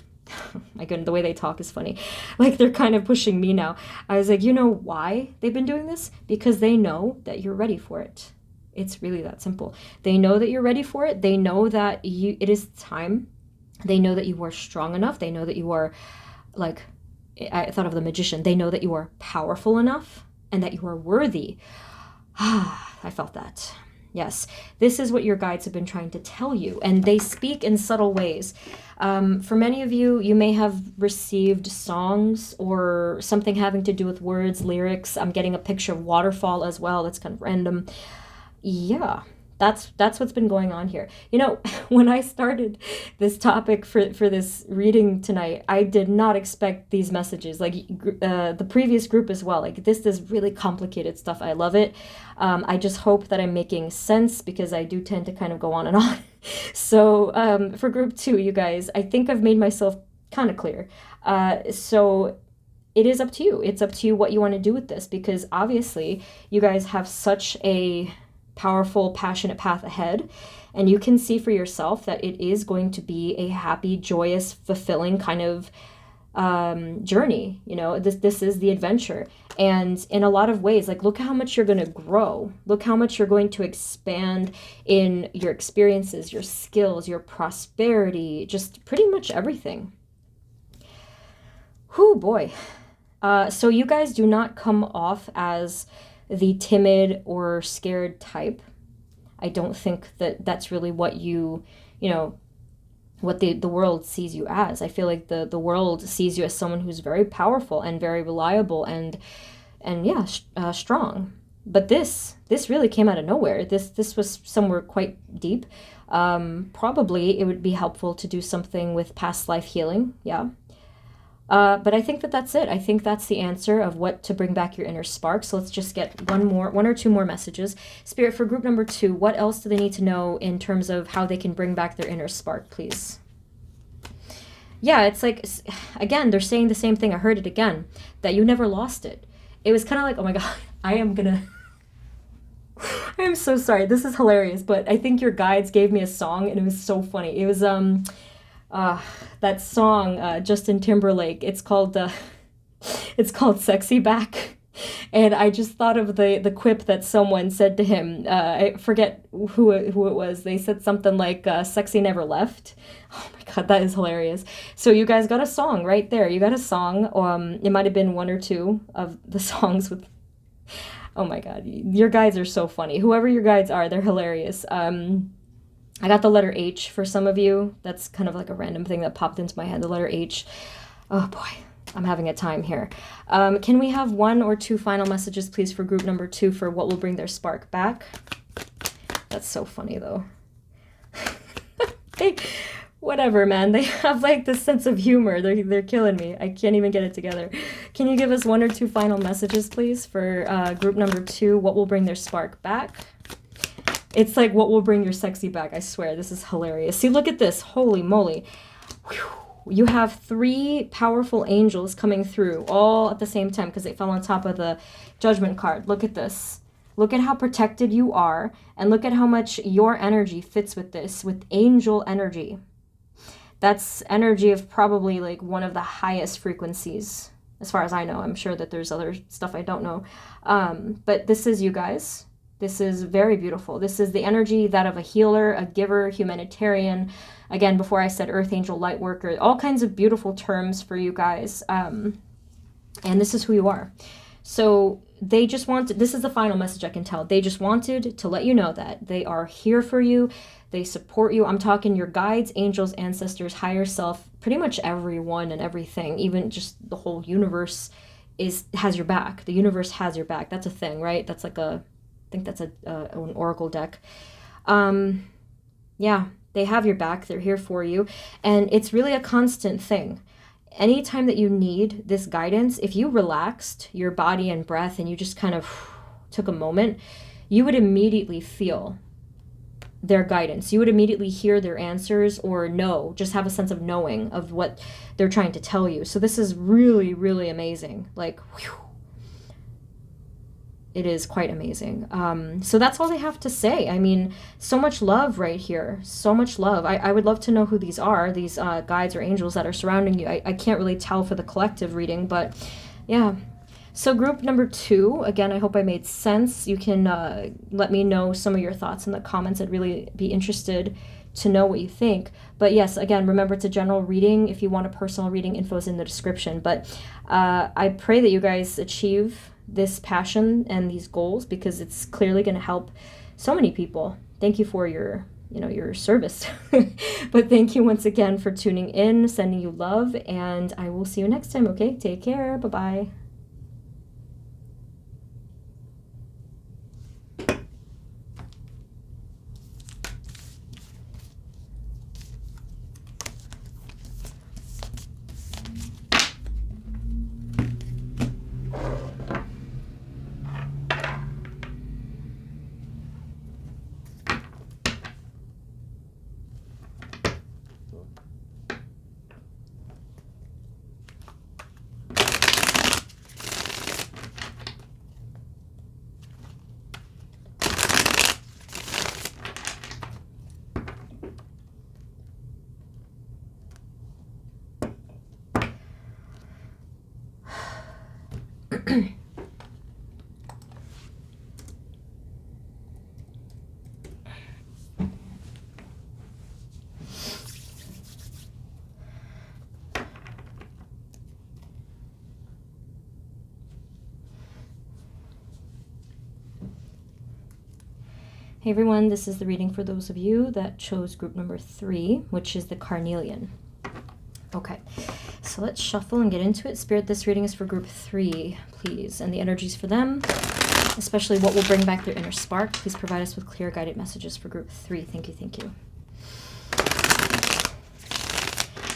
My goodness, the way they talk is funny. Like, they're kind of pushing me now. I was like, you know why they've been doing this? Because they know that you're ready for it. It's really that simple. They know that you're ready for it. They know that it is time. They know that you are strong enough. They know that you are, like, I thought of the magician. They know that you are powerful enough and that you are worthy. I felt that. Yes, this is what your guides have been trying to tell you, and they speak in subtle ways. For many of you, you may have received songs or something having to do with words, lyrics. I'm getting a picture of waterfall as well. That's kind of random. Yeah, that's what's been going on here. You know, when I started this topic for this reading tonight, I did not expect these messages. Like the previous group as well. Like, this is really complicated stuff. I love it. I just hope that I'm making sense, because I do tend to kind of go on and on. So for group 2, you guys, I think I've made myself kind of clear. So it is up to you. It's up to you what you want to do with this, because obviously you guys have such a powerful, passionate path ahead, and you can see for yourself that it is going to be a happy, joyous, fulfilling kind of journey. You know, this is the adventure, and in a lot of ways, like, look how much you're going to grow. Look how much you're going to expand in your experiences, your skills, your prosperity, just pretty much everything. Whew, boy. So you guys do not come off as the timid or scared type. I don't think that that's really what what the world sees you as. I feel like the world sees you as someone who's very powerful and very reliable and yeah, strong. But this really came out of nowhere. This was somewhere quite deep. Probably it would be helpful to do something with past life healing. Yeah. But I think that's it. I think that's the answer of what to bring back your inner spark. So let's just get one or two more messages. Spirit, for group number 2, what else do they need to know in terms of how they can bring back their inner spark, please? Yeah, it's like, again, they're saying the same thing. I heard it again, that you never lost it. It was kind of like, oh my God, I am so sorry. This is hilarious, but I think your guides gave me a song, and it was so funny. It was, that song, Justin Timberlake, it's called Sexy Back. And I just thought of the quip that someone said to him. I forget who it was. They said something like, sexy never left. Oh my God, that is hilarious. So you guys got a song right there. You got a song. It might have been 1 or 2 of the songs with, oh my God, your guides are so funny. Whoever your guides are, they're hilarious. I got the letter H for some of you. That's kind of like a random thing that popped into my head, the letter H. Oh boy. I'm having a time here. Can we have 1 or 2 final messages, please, for group number 2 for what will bring their spark back? That's so funny, though. Whatever, man. They have like this sense of humor. They're killing me. I can't even get it together. Can you give us 1 or 2 final messages, please, for group number 2? What will bring their spark back? It's like what will bring your sexy back. I swear, this is hilarious. See, look at this. Holy moly. Whew. You have 3 powerful angels coming through all at the same time because they fell on top of the judgment card. Look at this. Look at how protected you are, and look at how much your energy fits with this, with angel energy. That's energy of probably like one of the highest frequencies, as far as I know. I'm sure that there's other stuff I don't know. But this is you guys. This is very beautiful. This is the energy that of a healer, a giver, humanitarian. Again, before I said earth angel, light worker, all kinds of beautiful terms for you guys. And this is who you are. So they just wanted, this is the final message I can tell. They just wanted to let you know that they are here for you. They support you. I'm talking your guides, angels, ancestors, higher self, pretty much everyone and everything, even just the whole universe has your back. The universe has your back. That's a thing, right? That's like I think that's an oracle deck. Yeah, they have your back. They're here for you. And it's really a constant thing. Anytime that you need this guidance, if you relaxed your body and breath and you just kind of took a moment, you would immediately feel their guidance. You would immediately hear their answers or just have a sense of knowing of what they're trying to tell you. So this is really, really amazing. Like, whew. It is quite amazing. So that's all they have to say. I mean, so much love right here. So much love. I would love to know who these are, these guides or angels that are surrounding you. I can't really tell for the collective reading, but yeah. So group number 2, again, I hope I made sense. You can let me know some of your thoughts in the comments. I'd really be interested to know what you think. But yes, again, remember, it's a general reading. If you want a personal reading, info is in the description. But I pray that you guys achieve this passion and these goals, because it's clearly going to help so many people. Thank you for your service. But thank you once again for tuning in, sending you love, and I will see you next time. Okay, take care. Bye-bye. Hey everyone, this is the reading for those of you that chose group number 3, which is the carnelian. Okay, so let's shuffle and get into it. Spirit, this reading is for group 3, please, and the energies for them, especially what will bring back their inner spark. Please provide us with clear guided messages for group 3. Thank you, thank you.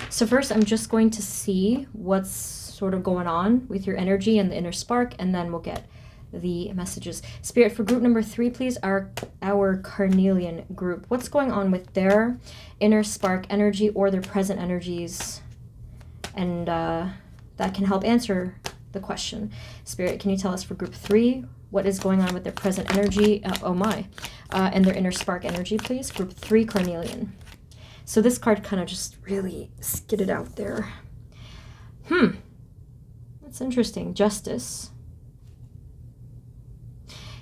So first, I'm just going to see what's sort of going on with your energy and the inner spark, and then we'll get the messages. Spirit, for group number 3, please, our carnelian group. What's going on with their inner spark energy or their present energies? And that can help answer the question. Spirit, can you tell us for group 3 what is going on with their present energy? And their inner spark energy, please. Group 3, carnelian. So this card kind of just really skidded out there. That's interesting. Justice.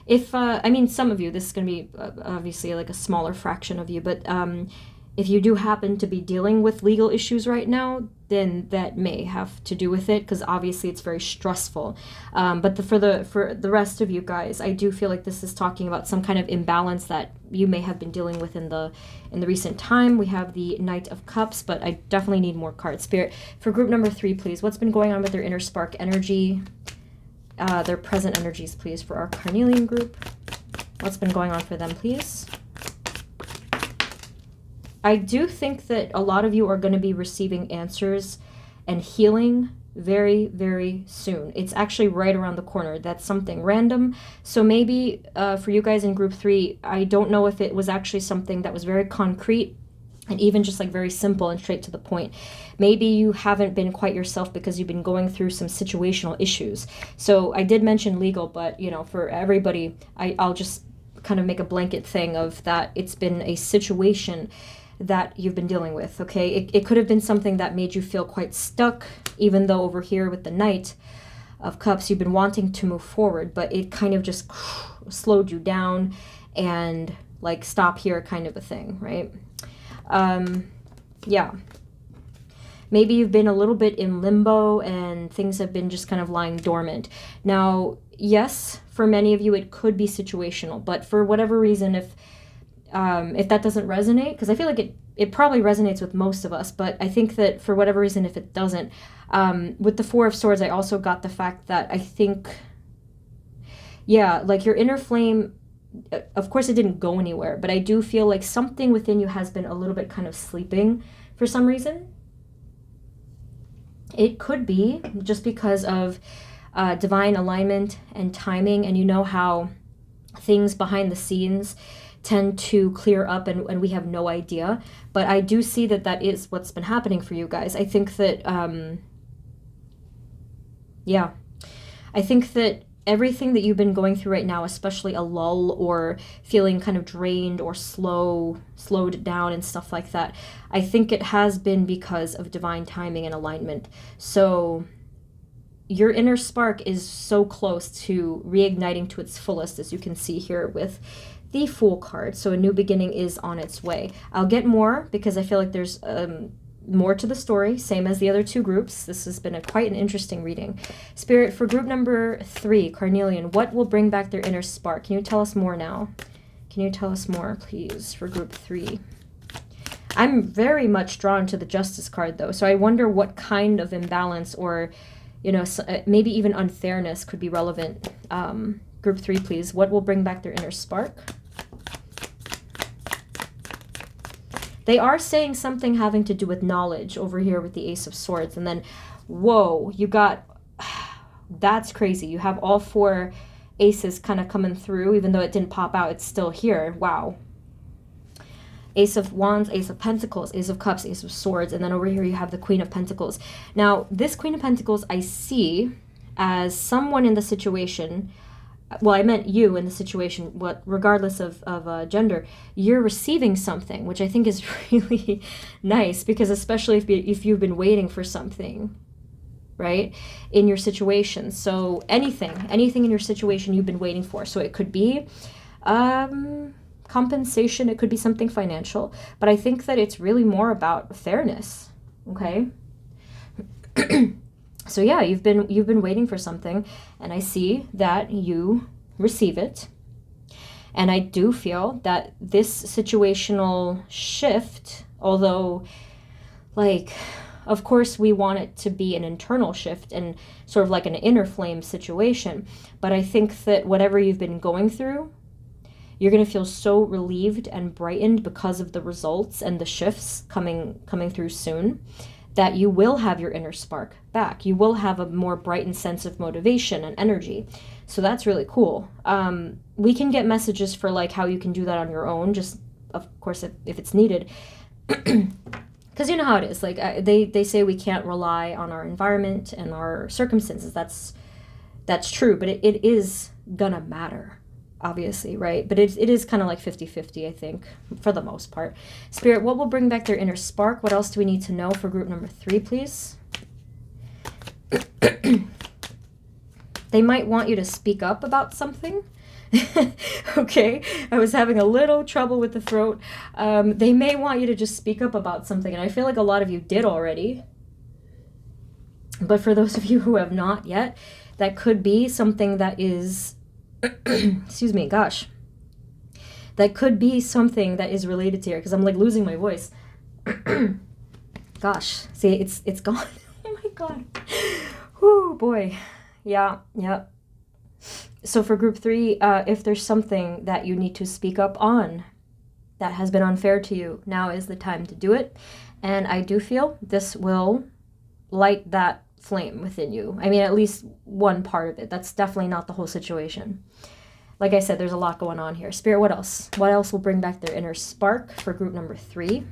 If, I mean, some of you, this is going to be obviously like a smaller fraction of you, but if you do happen to be dealing with legal issues right now, then that may have to do with it, because obviously it's very stressful. But for the rest of you guys, I do feel like this is talking about some kind of imbalance that you may have been dealing with in the recent time. We have the Knight of Cups, but I definitely need more cards. Spirit, for group number 3, please. What's been going on with their inner spark energy? Their present energies, please, for our carnelian group. What's been going on for them, please? I do think that a lot of you are going to be receiving answers and healing very, very soon. It's actually right around the corner. That's something random. So maybe for you guys in group 3, I don't know if it was actually something that was very concrete and even just like very simple and straight to the point. Maybe you haven't been quite yourself because you've been going through some situational issues. So I did mention legal, but you know, for everybody, I'll just kind of make a blanket thing of that it's been a situation that you've been dealing with, okay? It could have been something that made you feel quite stuck, even though over here with the Knight of Cups, you've been wanting to move forward, but it kind of just slowed you down and like stop here kind of a thing, right? Yeah. Maybe you've been a little bit in limbo and things have been just kind of lying dormant. Now, yes, for many of you, it could be situational, but for whatever reason, if that doesn't resonate, because I feel like it probably resonates with most of us, but I think that for whatever reason, if it doesn't, with the Four of Swords, I also got the fact that I think, yeah, like your inner flame, of course it didn't go anywhere, but I do feel like something within you has been a little bit kind of sleeping for some reason. It could be just because of divine alignment and timing, and you know how things behind the scenes tend to clear up and we have no idea. But I do see that that is what's been happening for you guys. I think that, yeah, I think that everything that you've been going through right now, especially a lull or feeling kind of drained or slowed down and stuff like that, I think it has been because of divine timing and alignment. So your inner spark is so close to reigniting to its fullest, as you can see here with the Fool card. So a new beginning is on its way. I'll get more because I feel like there's more to the story, same as the other two groups. This has been quite an interesting reading. Spirit, for group number 3, Carnelian, what will bring back their inner spark? Can you tell us more now? Can you tell us more, please, for group 3? I'm very much drawn to the Justice card, though, so I wonder what kind of imbalance or, you know, maybe even unfairness could be relevant. Group 3, please. What will bring back their inner spark? They are saying something having to do with knowledge over here with the Ace of Swords. And then, whoa, you got, that's crazy. You have all 4 aces kind of coming through, even though it didn't pop out, it's still here. Wow. Ace of Wands, Ace of Pentacles, Ace of Cups, Ace of Swords, and then over here you have the Queen of Pentacles. Now, this Queen of Pentacles I see as someone in the situation. Well, I meant you in the situation, what, regardless of gender, you're receiving something, which I think is really nice, because especially if you've been waiting for something, right, in your situation. So anything in your situation you've been waiting for. So it could be compensation, it could be something financial, but I think that it's really more about fairness, okay? So yeah, you've been waiting for something, and I see that you receive it. And I do feel that this situational shift, although, like, of course we want it to be an internal shift and sort of like an inner flame situation, but I think that whatever you've been going through, you're going to feel so relieved and brightened because of the results and the shifts coming through soon, that you will have your inner spark back. You will have a more brightened sense of motivation and energy. So that's really cool. We can get messages for like how you can do that on your own, just of course if it's needed. Because you know how it is. Like they say we can't rely on our environment and our circumstances. That's true, but it is gonna matter. Obviously, right? But it is kind of like 50-50, I think, for the most part. Spirit, what will bring back their inner spark? What else do we need to know for group number 3, please? They might want you to speak up about something. Okay, I was having a little trouble with the throat. They may want you to just speak up about something, and I feel like a lot of you did already. But for those of you who have not yet, that could be something that is, excuse me, gosh. That could be something that is related to here, because I'm like losing my voice. Gosh, see, it's gone. Oh my God. Whoo, boy. Yeah. So for group 3, if there's something that you need to speak up on that has been unfair to you, now is the time to do it. And I do feel this will light that flame within you. I mean, at least one part of it. That's definitely not the whole situation. Like I said, there's a lot going on here. Spirit, what else? What else will bring back their inner spark for group number 3?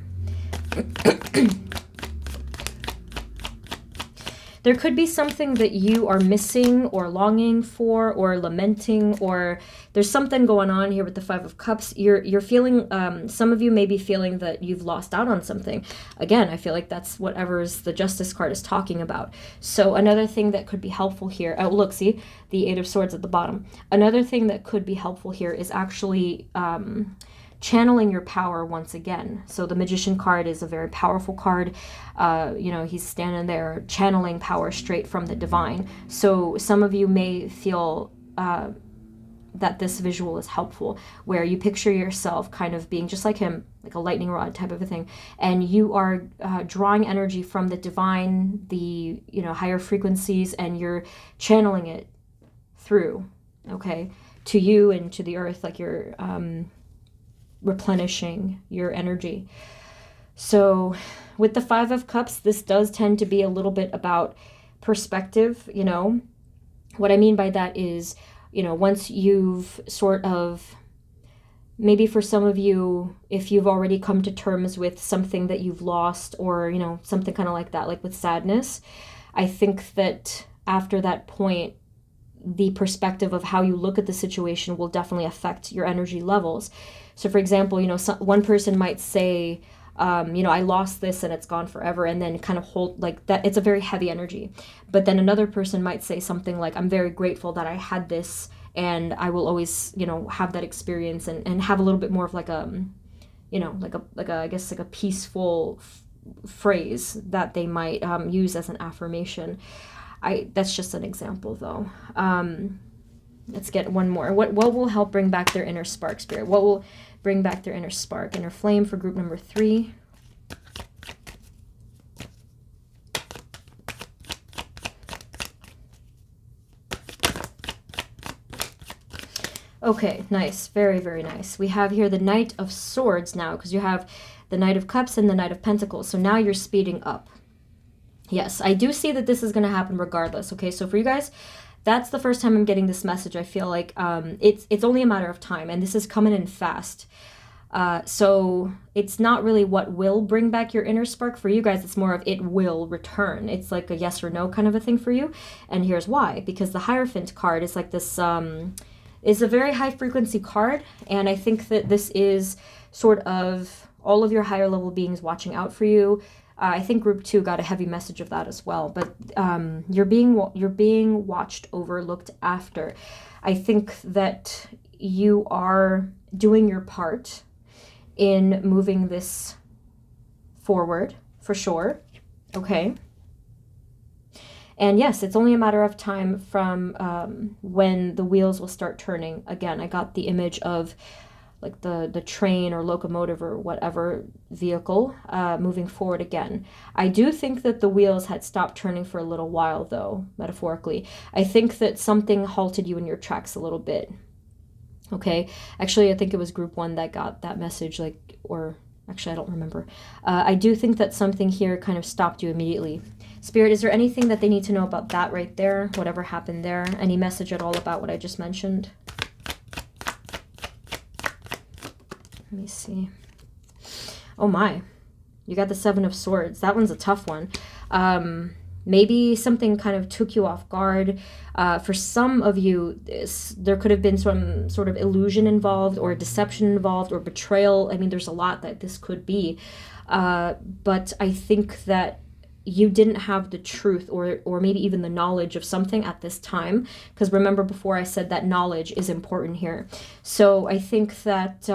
There could be something that you are missing or longing for or lamenting, or there's something going on here with the 5 of Cups. You're feeling, some of you may be feeling that you've lost out on something. Again, I feel like that's whatever's the Justice card is talking about. So another thing that could be helpful here, oh look, see, the 8 of Swords at the bottom. Another thing that could be helpful here is actually channeling your power once again. So the Magician card is a very powerful card. You know, he's standing there channeling power straight from the divine. So some of you may feel that this visual is helpful, where you picture yourself kind of being just like him, like a lightning rod type of a thing, and you are drawing energy from the divine, the, you know, higher frequencies, and you're channeling it through, okay, to you and to the earth, like you're replenishing your energy. So with the 5 of Cups, this does tend to be a little bit about perspective. You know, what I mean by that is, you know, once you've sort of, maybe for some of you, if you've already come to terms with something that you've lost, or, you know, something kind of like that, like with sadness, I think that after that point, the perspective of how you look at the situation will definitely affect your energy levels. So for example, you know, one person might say, you know, I lost this and it's gone forever, and then kind of hold like that. It's a very heavy energy. But then another person might say something like, I'm very grateful that I had this, and I will always, you know, have that experience, and have a little bit more of like a, you know, like a I guess like a peaceful phrase that they might use as an affirmation. That's just an example though. Let's get one more. What will help bring back their inner spark, Spirit? What will bring back their inner spark, inner flame for group number 3? Okay, nice. Very, very nice. We have here the Knight of Swords now, because you have the Knight of Cups and the Knight of Pentacles. So now you're speeding up. Yes, I do see that this is going to happen regardless. Okay, so for you guys, that's the first time I'm getting this message. I feel like it's only a matter of time, and this is coming in fast. So it's not really what will bring back your inner spark. For you guys, it's more of it will return. It's like a yes or no kind of a thing for you. And here's why. Because the Hierophant card is like this, is a very high frequency card. And I think that this is sort of all of your higher level beings watching out for you. I think group 2 got a heavy message of that as well. But you're being watched over, looked after. I think that you are doing your part in moving this forward, for sure. Okay. And yes, it's only a matter of time from when the wheels will start turning. Again, I got the image of like the train or locomotive or whatever vehicle moving forward again. I do think that the wheels had stopped turning for a little while though, metaphorically. I think that something halted you in your tracks a little bit. Okay, actually I think it was group 1 that got that message, like, or actually I don't remember. I do think that something here kind of stopped you immediately. Spirit, is there anything that they need to know about that right there? Whatever happened there? Any message at all about what I just mentioned? Let me see. Oh my, you got the 7 of Swords. That one's a tough one. Maybe something kind of took you off guard. For some of you, there could have been some sort of illusion involved, or deception involved, or betrayal. I mean, there's a lot that this could be. But I think that you didn't have the truth or maybe even the knowledge of something at this time. Because remember before I said that knowledge is important here. So I think that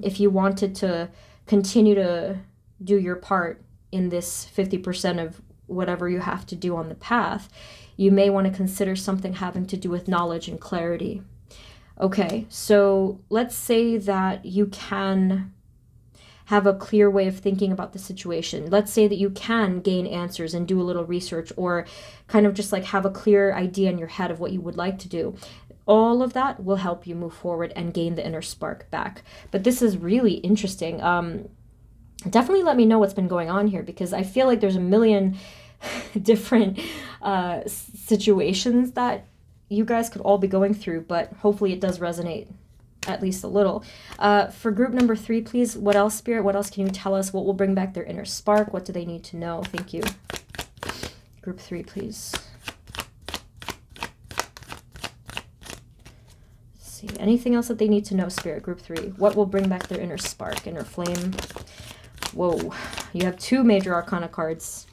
if you wanted to continue to do your part in this 50% of whatever you have to do on the path, you may want to consider something having to do with knowledge and clarity. Okay, so let's say that you can have a clear way of thinking about the situation. Let's say that you can gain answers and do a little research, or kind of just like have a clear idea in your head of what you would like to do. All of that will help you move forward and gain the inner spark back. But this is really interesting. Definitely let me know what's been going on here, because I feel like there's a million different situations that you guys could all be going through, but hopefully it does resonate at least a little. For group number 3, please, what else, Spirit? What else can you tell us? What will bring back their inner spark? What do they need to know? Thank you. Group 3, please. Let's see. Anything else that they need to know, Spirit? Group 3. What will bring back their inner spark, inner flame? Whoa. You have 2 major arcana cards.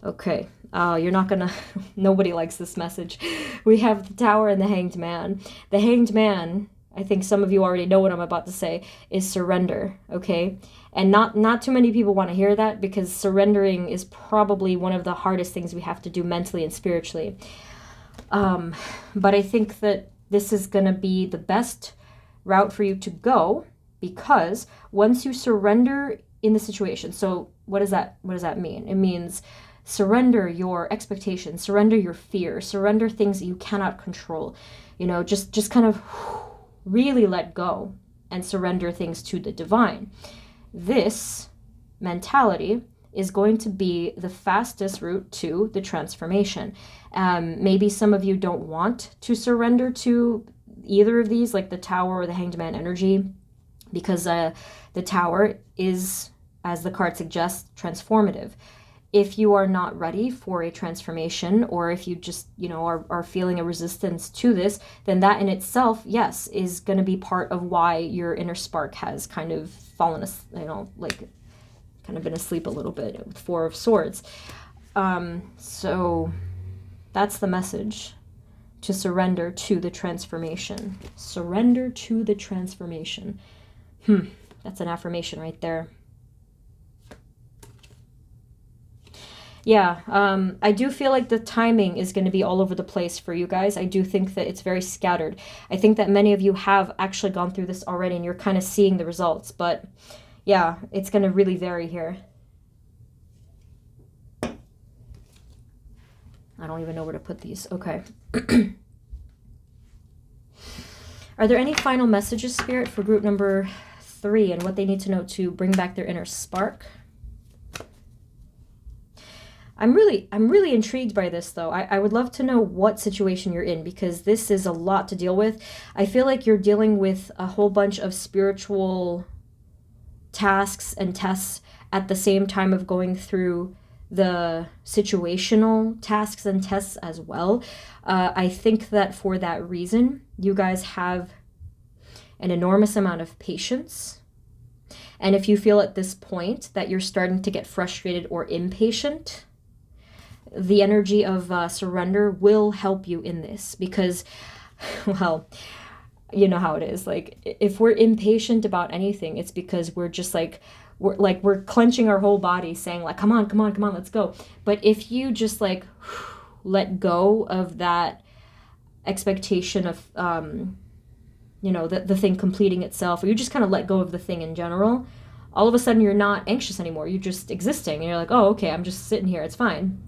Okay. You're not gonna... Nobody likes this message. We have the Tower and the Hanged Man. The Hanged Man, I think some of you already know what I'm about to say, is surrender, okay? And not too many people want to hear that, because surrendering is probably one of the hardest things we have to do mentally and spiritually. But I think that this is going to be the best route for you to go, because once you surrender in the situation, so what does that mean? It means surrender your expectations, surrender your fear, surrender things that you cannot control. You know, just kind of really let go and surrender things to the divine. This mentality is going to be the fastest route to the transformation. Maybe some of you don't want to surrender to either of these, like the Tower or the Hanged Man energy, because the Tower is, as the card suggests, transformative. If you are not ready for a transformation, or if you just, are feeling a resistance to this, then that in itself, yes, is going to be part of why your inner spark has kind of fallen, like kind of been asleep a little bit with 4 of Swords. So that's the message, to surrender to the transformation. Surrender to the transformation. That's an affirmation right there. Yeah, I do feel like the timing is going to be all over the place for you guys. I do think that it's very scattered. I think that many of you have actually gone through this already and you're kind of seeing the results. But yeah, it's going to really vary here. I don't even know where to put these. Okay. Are there any final messages, Spirit, for group number 3 and what they need to know to bring back their inner spark? I'm really intrigued by this, though. I would love to know what situation you're in, because this is a lot to deal with. I feel like you're dealing with a whole bunch of spiritual tasks and tests at the same time of going through the situational tasks and tests as well. I think that for that reason, you guys have an enormous amount of patience. And if you feel at this point that you're starting to get frustrated or impatient, the energy of surrender will help you in this, because, well, you know how it is. Like, if we're impatient about anything, it's because we're just we're clenching our whole body saying like, come on, let's go. But if you just like let go of that expectation of, the thing completing itself, or you just kind of let go of the thing in general, all of a sudden you're not anxious anymore. You're just existing and you're like, oh, okay, I'm just sitting here. It's fine.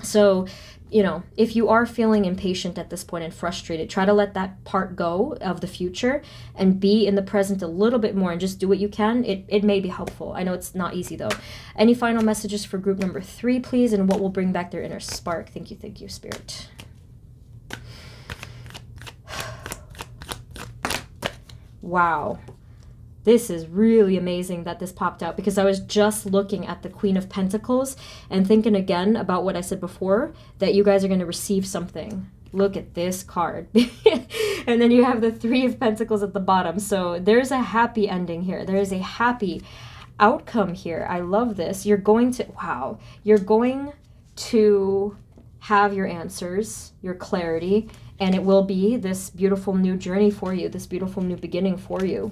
So, if you are feeling impatient at this point and frustrated, try to let that part go of the future and be in the present a little bit more and just do what you can. It may be helpful. I know it's not easy, though. Any final messages for group number 3, please, and what will bring back their inner spark? Thank you, Spirit. Wow. This is really amazing that this popped out, because I was just looking at the Queen of Pentacles and thinking again about what I said before, that you guys are going to receive something. Look at this card. And then you have the 3 of Pentacles at the bottom. So there's a happy ending here. There is a happy outcome here. I love this. You're going to, wow, you're going to have your answers, your clarity, and it will be this beautiful new journey for you, this beautiful new beginning for you.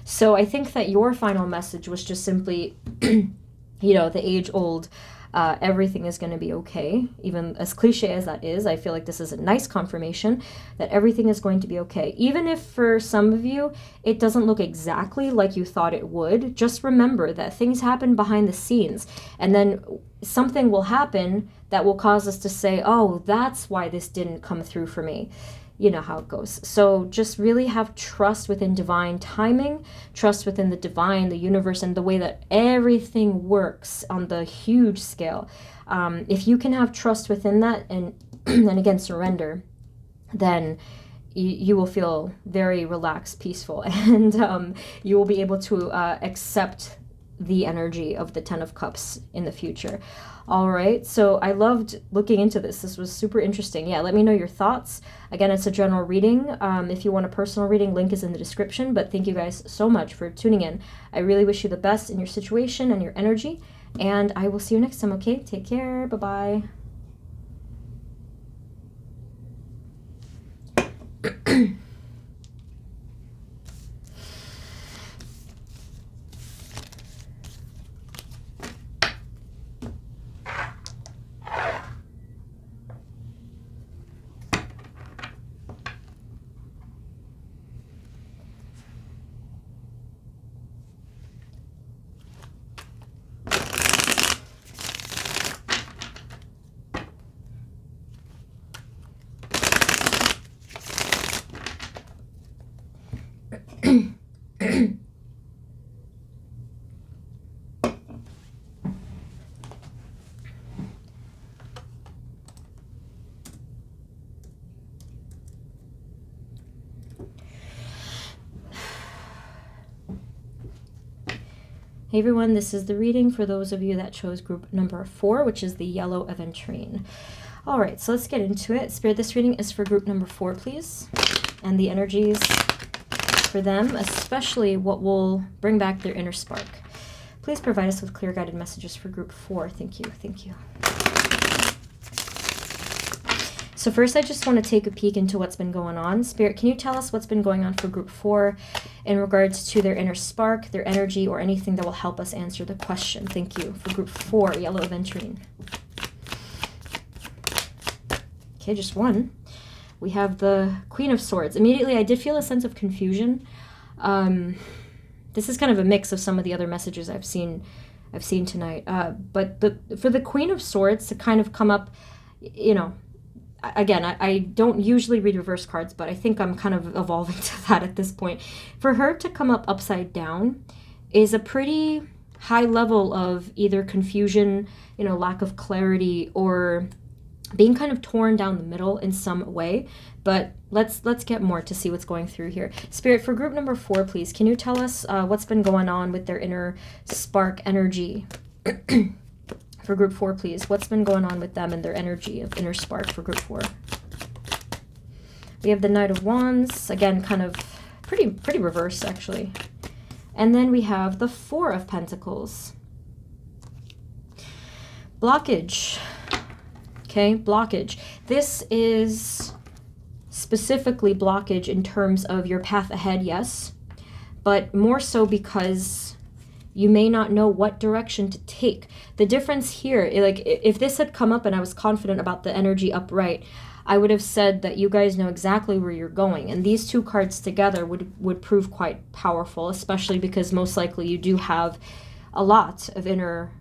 So I think that your final message was just simply, you know, the age-old, everything is going to be okay. Even as cliche as that is, I feel like this is a nice confirmation that everything is going to be okay. Even if for some of you, it doesn't look exactly like you thought it would, just remember that things happen behind the scenes. And then something will happen that will cause us to say, oh, that's why this didn't come through for me. You know how it goes. So just really have trust within divine timing, trust within the divine, the universe, and the way that everything works on the huge scale. If you can have trust within that and again, surrender, then you will feel very relaxed, peaceful, and you will be able to accept the energy of the Ten of Cups in the future. All right, so I loved looking into this. This was super interesting. Yeah, let me know your thoughts. Again, it's a general reading. If you want a personal reading, link is in the description. But thank you guys so much for tuning in. I really wish you the best in your situation and your energy. And I will see you next time, okay? Take care. Bye-bye. Hey everyone, this is the reading for those of you that chose group number 4, which is the yellow aventurine. All right, so let's get into it. Spirit, this reading is for group number 4, please. And the energies for them, especially what will bring back their inner spark. Please provide us with clear guided messages for group 4. Thank you, thank you. So first, I just want to take a peek into what's been going on. Spirit, can you tell us what's been going on for group 4 in regards to their inner spark, their energy, or anything that will help us answer the question? Thank you. For group 4, yellow aventurine. Okay, just one. We have the Queen of Swords. Immediately, I did feel a sense of confusion. This is kind of a mix of some of the other messages I've seen tonight. But for the Queen of Swords to kind of come up, you know, again, I don't usually read reverse cards, but I think I'm kind of evolving to that at this point. For her to come up upside down is a pretty high level of either confusion, you know, lack of clarity, or being kind of torn down the middle in some way. But let's get more to see what's going through here. Spirit, for group number 4, please, can you tell us what's been going on with their inner spark energy? For group 4, please. What's been going on with them and their energy of inner spark for group 4? We have the Knight of Wands. Again, kind of pretty reverse, actually. And then we have the 4 of Pentacles. Blockage. Okay, blockage. This is specifically blockage in terms of your path ahead, yes. But more so because you may not know what direction to take. The difference here, like if this had come up and I was confident about the energy upright, I would have said that you guys know exactly where you're going. And these two cards together would prove quite powerful, especially because most likely you do have a lot of inner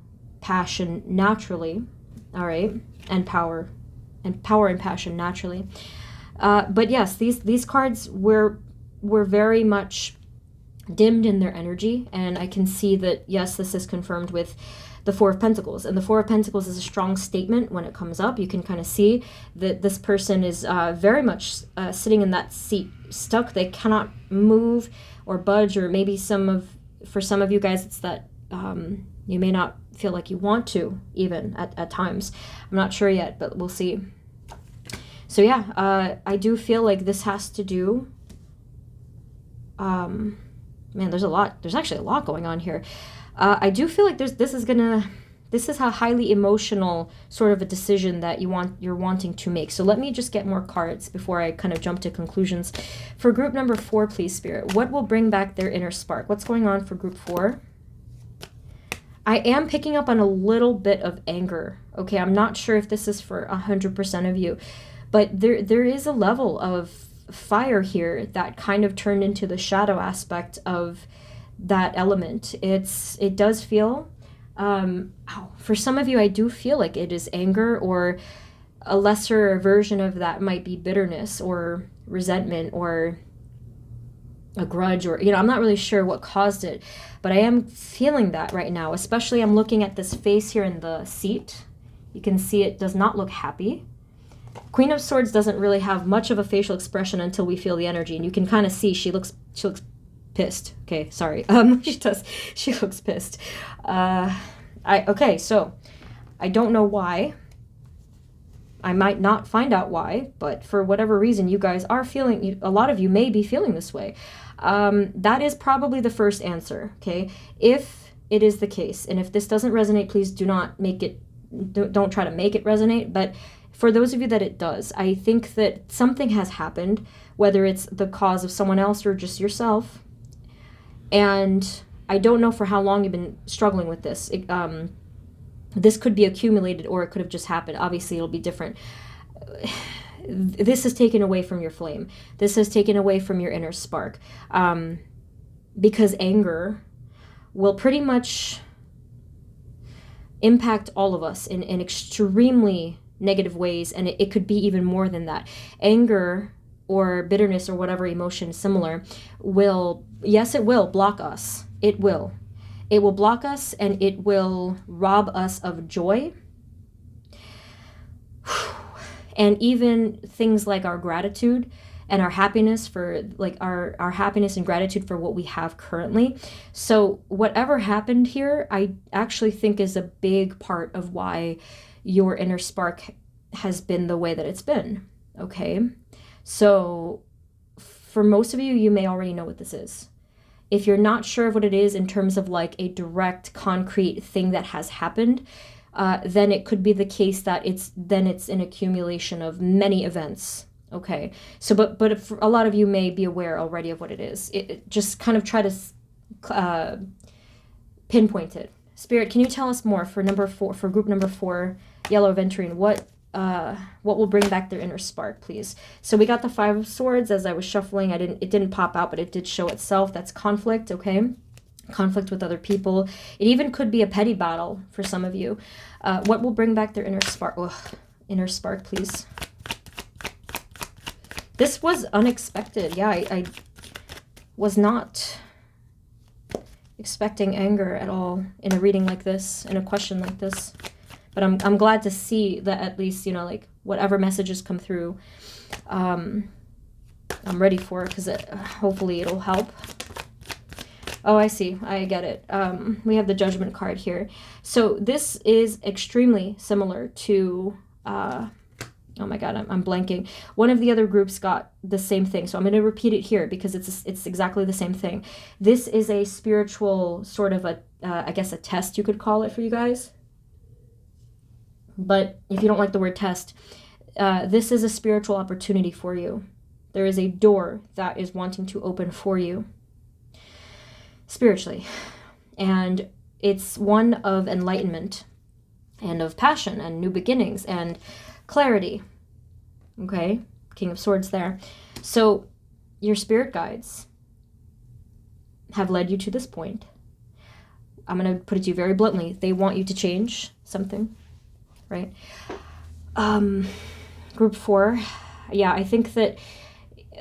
passion naturally, all right, and power and passion naturally. But yes, these cards were very much dimmed in their energy, and I can see that, yes, this is confirmed with the 4 of Pentacles. And the 4 of Pentacles is a strong statement when it comes up. You can kind of see that this person is very much sitting in that seat, stuck. They cannot move or budge, or maybe for some of you guys, it's that you may not feel like you want to, even at times. I'm not sure yet, but we'll see. So yeah, I do feel like this has to do... man, there's actually a lot going on here. I do feel like this is a highly emotional sort of a decision that you're wanting to make. So let me just get more cards before I kind of jump to conclusions. For group number 4, please, Spirit, what will bring back their inner spark? What's going on for group 4? I am picking up on a little bit of anger. Okay, I'm not sure if this is for 100% of you, but there is a level of fire here that kind of turned into the shadow aspect of that element. It does feel, for some of you, I do feel like it is anger, or a lesser version of that might be bitterness or resentment or a grudge, or, I'm not really sure what caused it, but I am feeling that right now. Especially I'm looking at this face here in the seat. You can see it does not look happy. Queen of Swords doesn't really have much of a facial expression until we feel the energy, and you can kind of see she looks pissed. Okay, sorry. She looks pissed. Okay, so I don't know why. I might not find out why, but for whatever reason, you guys are feeling, a lot of you may be feeling this way. That is probably the first answer, okay? If it is the case, and if this doesn't resonate, please do not don't try to make it resonate, but for those of you that it does, I think that something has happened, whether it's the cause of someone else or just yourself, and I don't know for how long you've been struggling with this. This could be accumulated, or it could have just happened. Obviously, it'll be different. This has taken away from your flame. This has taken away from your inner spark. Because anger will pretty much impact all of us in extremely negative ways, and it could be even more than that. Anger or bitterness or whatever emotion similar will, yes, it will block us. It will. It will block us, and it will rob us of joy. And even things like our gratitude and our happiness for, like, our happiness and gratitude for what we have currently. So whatever happened here, I actually think is a big part of why your inner spark has been the way that it's been. Okay? So for most of you, you may already know what this is. If you're not sure of what it is in terms of like a direct, concrete thing that has happened, then it could be the case that it's an accumulation of many events. Okay, so but if a lot of you may be aware already of what it is. It just kind of try to pinpoint it. Spirit, can you tell us more for group number 4, Yellow Aventurine? What will bring back their inner spark, please? So we got the 5 of Swords. As I was shuffling, it didn't pop out, but it did show itself. That's conflict, okay? Conflict with other people. It even could be a petty battle for some of you. What will bring back their inner spark? Inner spark, please. This was unexpected. Yeah, I was not expecting anger at all in a reading like this, in a question like this. But I'm glad to see that at least, like, whatever messages come through, I'm ready for it, because hopefully it'll help. Oh, I see. I get it. We have the Judgment card here. So this is extremely similar to, oh my God, I'm blanking. One of the other groups got the same thing. So I'm going to repeat it here because it's exactly the same thing. This is a spiritual sort of I guess a test, you could call it, for you guys. But if you don't like the word test, this is a spiritual opportunity for you. There is a door that is wanting to open for you spiritually. And it's one of enlightenment and of passion and new beginnings and clarity. Okay? King of Swords there. So your spirit guides have led you to this point. I'm going to put it to you very bluntly. They want you to change something. Right? Group 4, yeah, I think that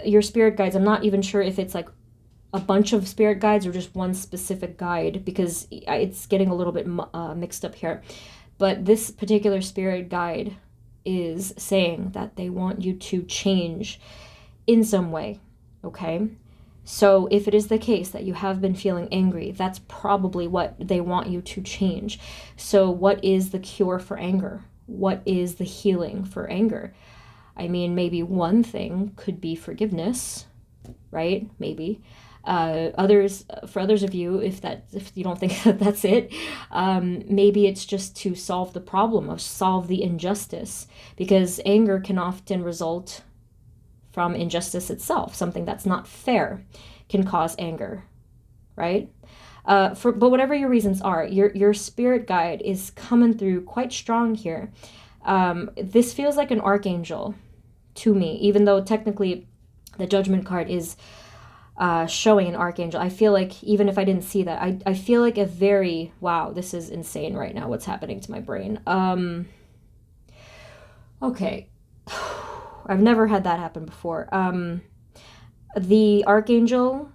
your spirit guides, I'm not even sure if it's like a bunch of spirit guides or just one specific guide, because it's getting a little bit mixed up here. But this particular spirit guide is saying that they want you to change in some way, okay? So if it is the case that you have been feeling angry, that's probably what they want you to change. So what is the cure for anger? What is the healing for anger? I mean, maybe one thing could be forgiveness, right? Maybe. For others of you, if you don't think that that's it, maybe it's just to solve the problem, or solve the injustice, because anger can often result from injustice itself. Something that's not fair can cause anger, right? But whatever your reasons are, your spirit guide is coming through quite strong here. This feels like an archangel to me, even though technically the Judgment card is showing an archangel. I feel like, even if I didn't see that, I feel like wow, this is insane right now, what's happening to my brain. Okay. I've never had that happen before. The archangel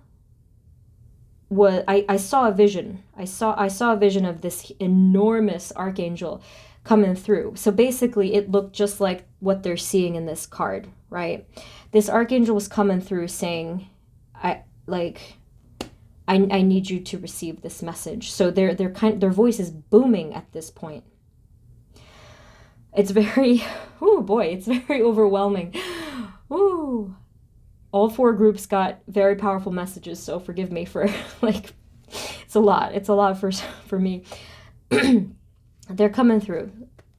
was, I saw a vision. I saw a vision of this enormous archangel coming through. So basically it looked just like what they're seeing in this card, right? This archangel was coming through saying, I need you to receive this message. So their voice is booming at this point. It's very, oh boy, it's very overwhelming. Ooh. All 4 groups got very powerful messages, so forgive me for, like, it's a lot for me. They're coming through.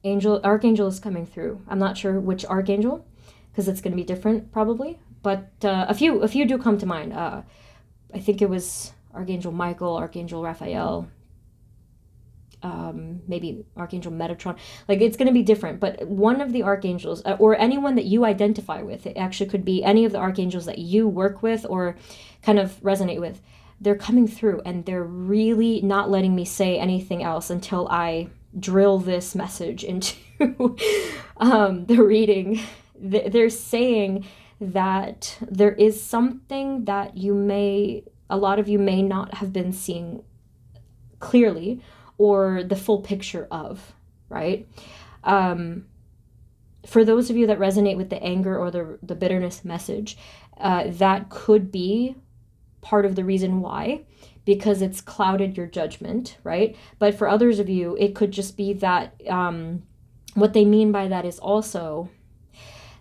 Archangel is coming through. I'm not sure which archangel, because it's going to be different probably, but a few do come to mind. I think it was Archangel Michael, Archangel Raphael, maybe Archangel Metatron. Like, it's going to be different, but one of the archangels, or anyone that you identify with, it actually could be any of the archangels that you work with or kind of resonate with. They're coming through, and they're really not letting me say anything else until I drill this message into the reading. They're saying that there is something that a lot of you may not have been seeing clearly, or the full picture of, right? For those of you that resonate with the anger or the bitterness message, that could be part of the reason why, because it's clouded your judgment, right? But for others of you, it could just be that what they mean by that is also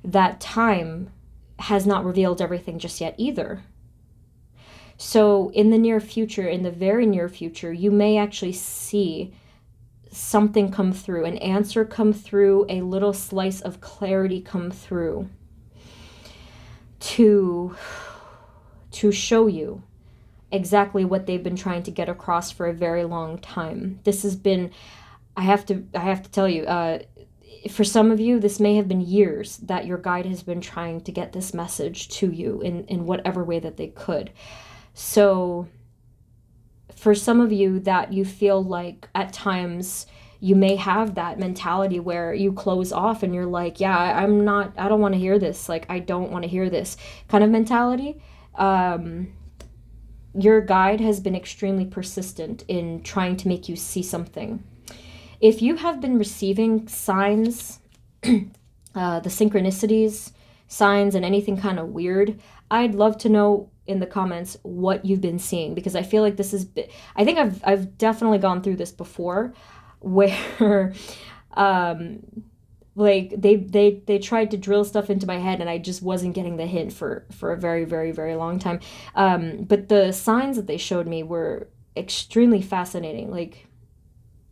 that time has not revealed everything just yet either. So in the near future, in the very near future, you may actually see something come through, an answer come through, a little slice of clarity come through to show you exactly what they've been trying to get across for a very long time. This has been, I have to tell you, for some of you, this may have been years that your guide has been trying to get this message to you in whatever way that they could. So for some of you that you feel like at times you may have that mentality where you close off and you're like, yeah, I don't want to hear this. Like, I don't want to hear this kind of mentality. Your guide has been extremely persistent in trying to make you see something. If you have been receiving signs, the synchronicities, signs, and anything kind of weird, I'd love to know in the comments what you've been seeing, because I feel like this is, I think I've definitely gone through this before, where like they tried to drill stuff into my head and I just wasn't getting the hint for a very, very, very long time. But the signs that they showed me were extremely fascinating. Like,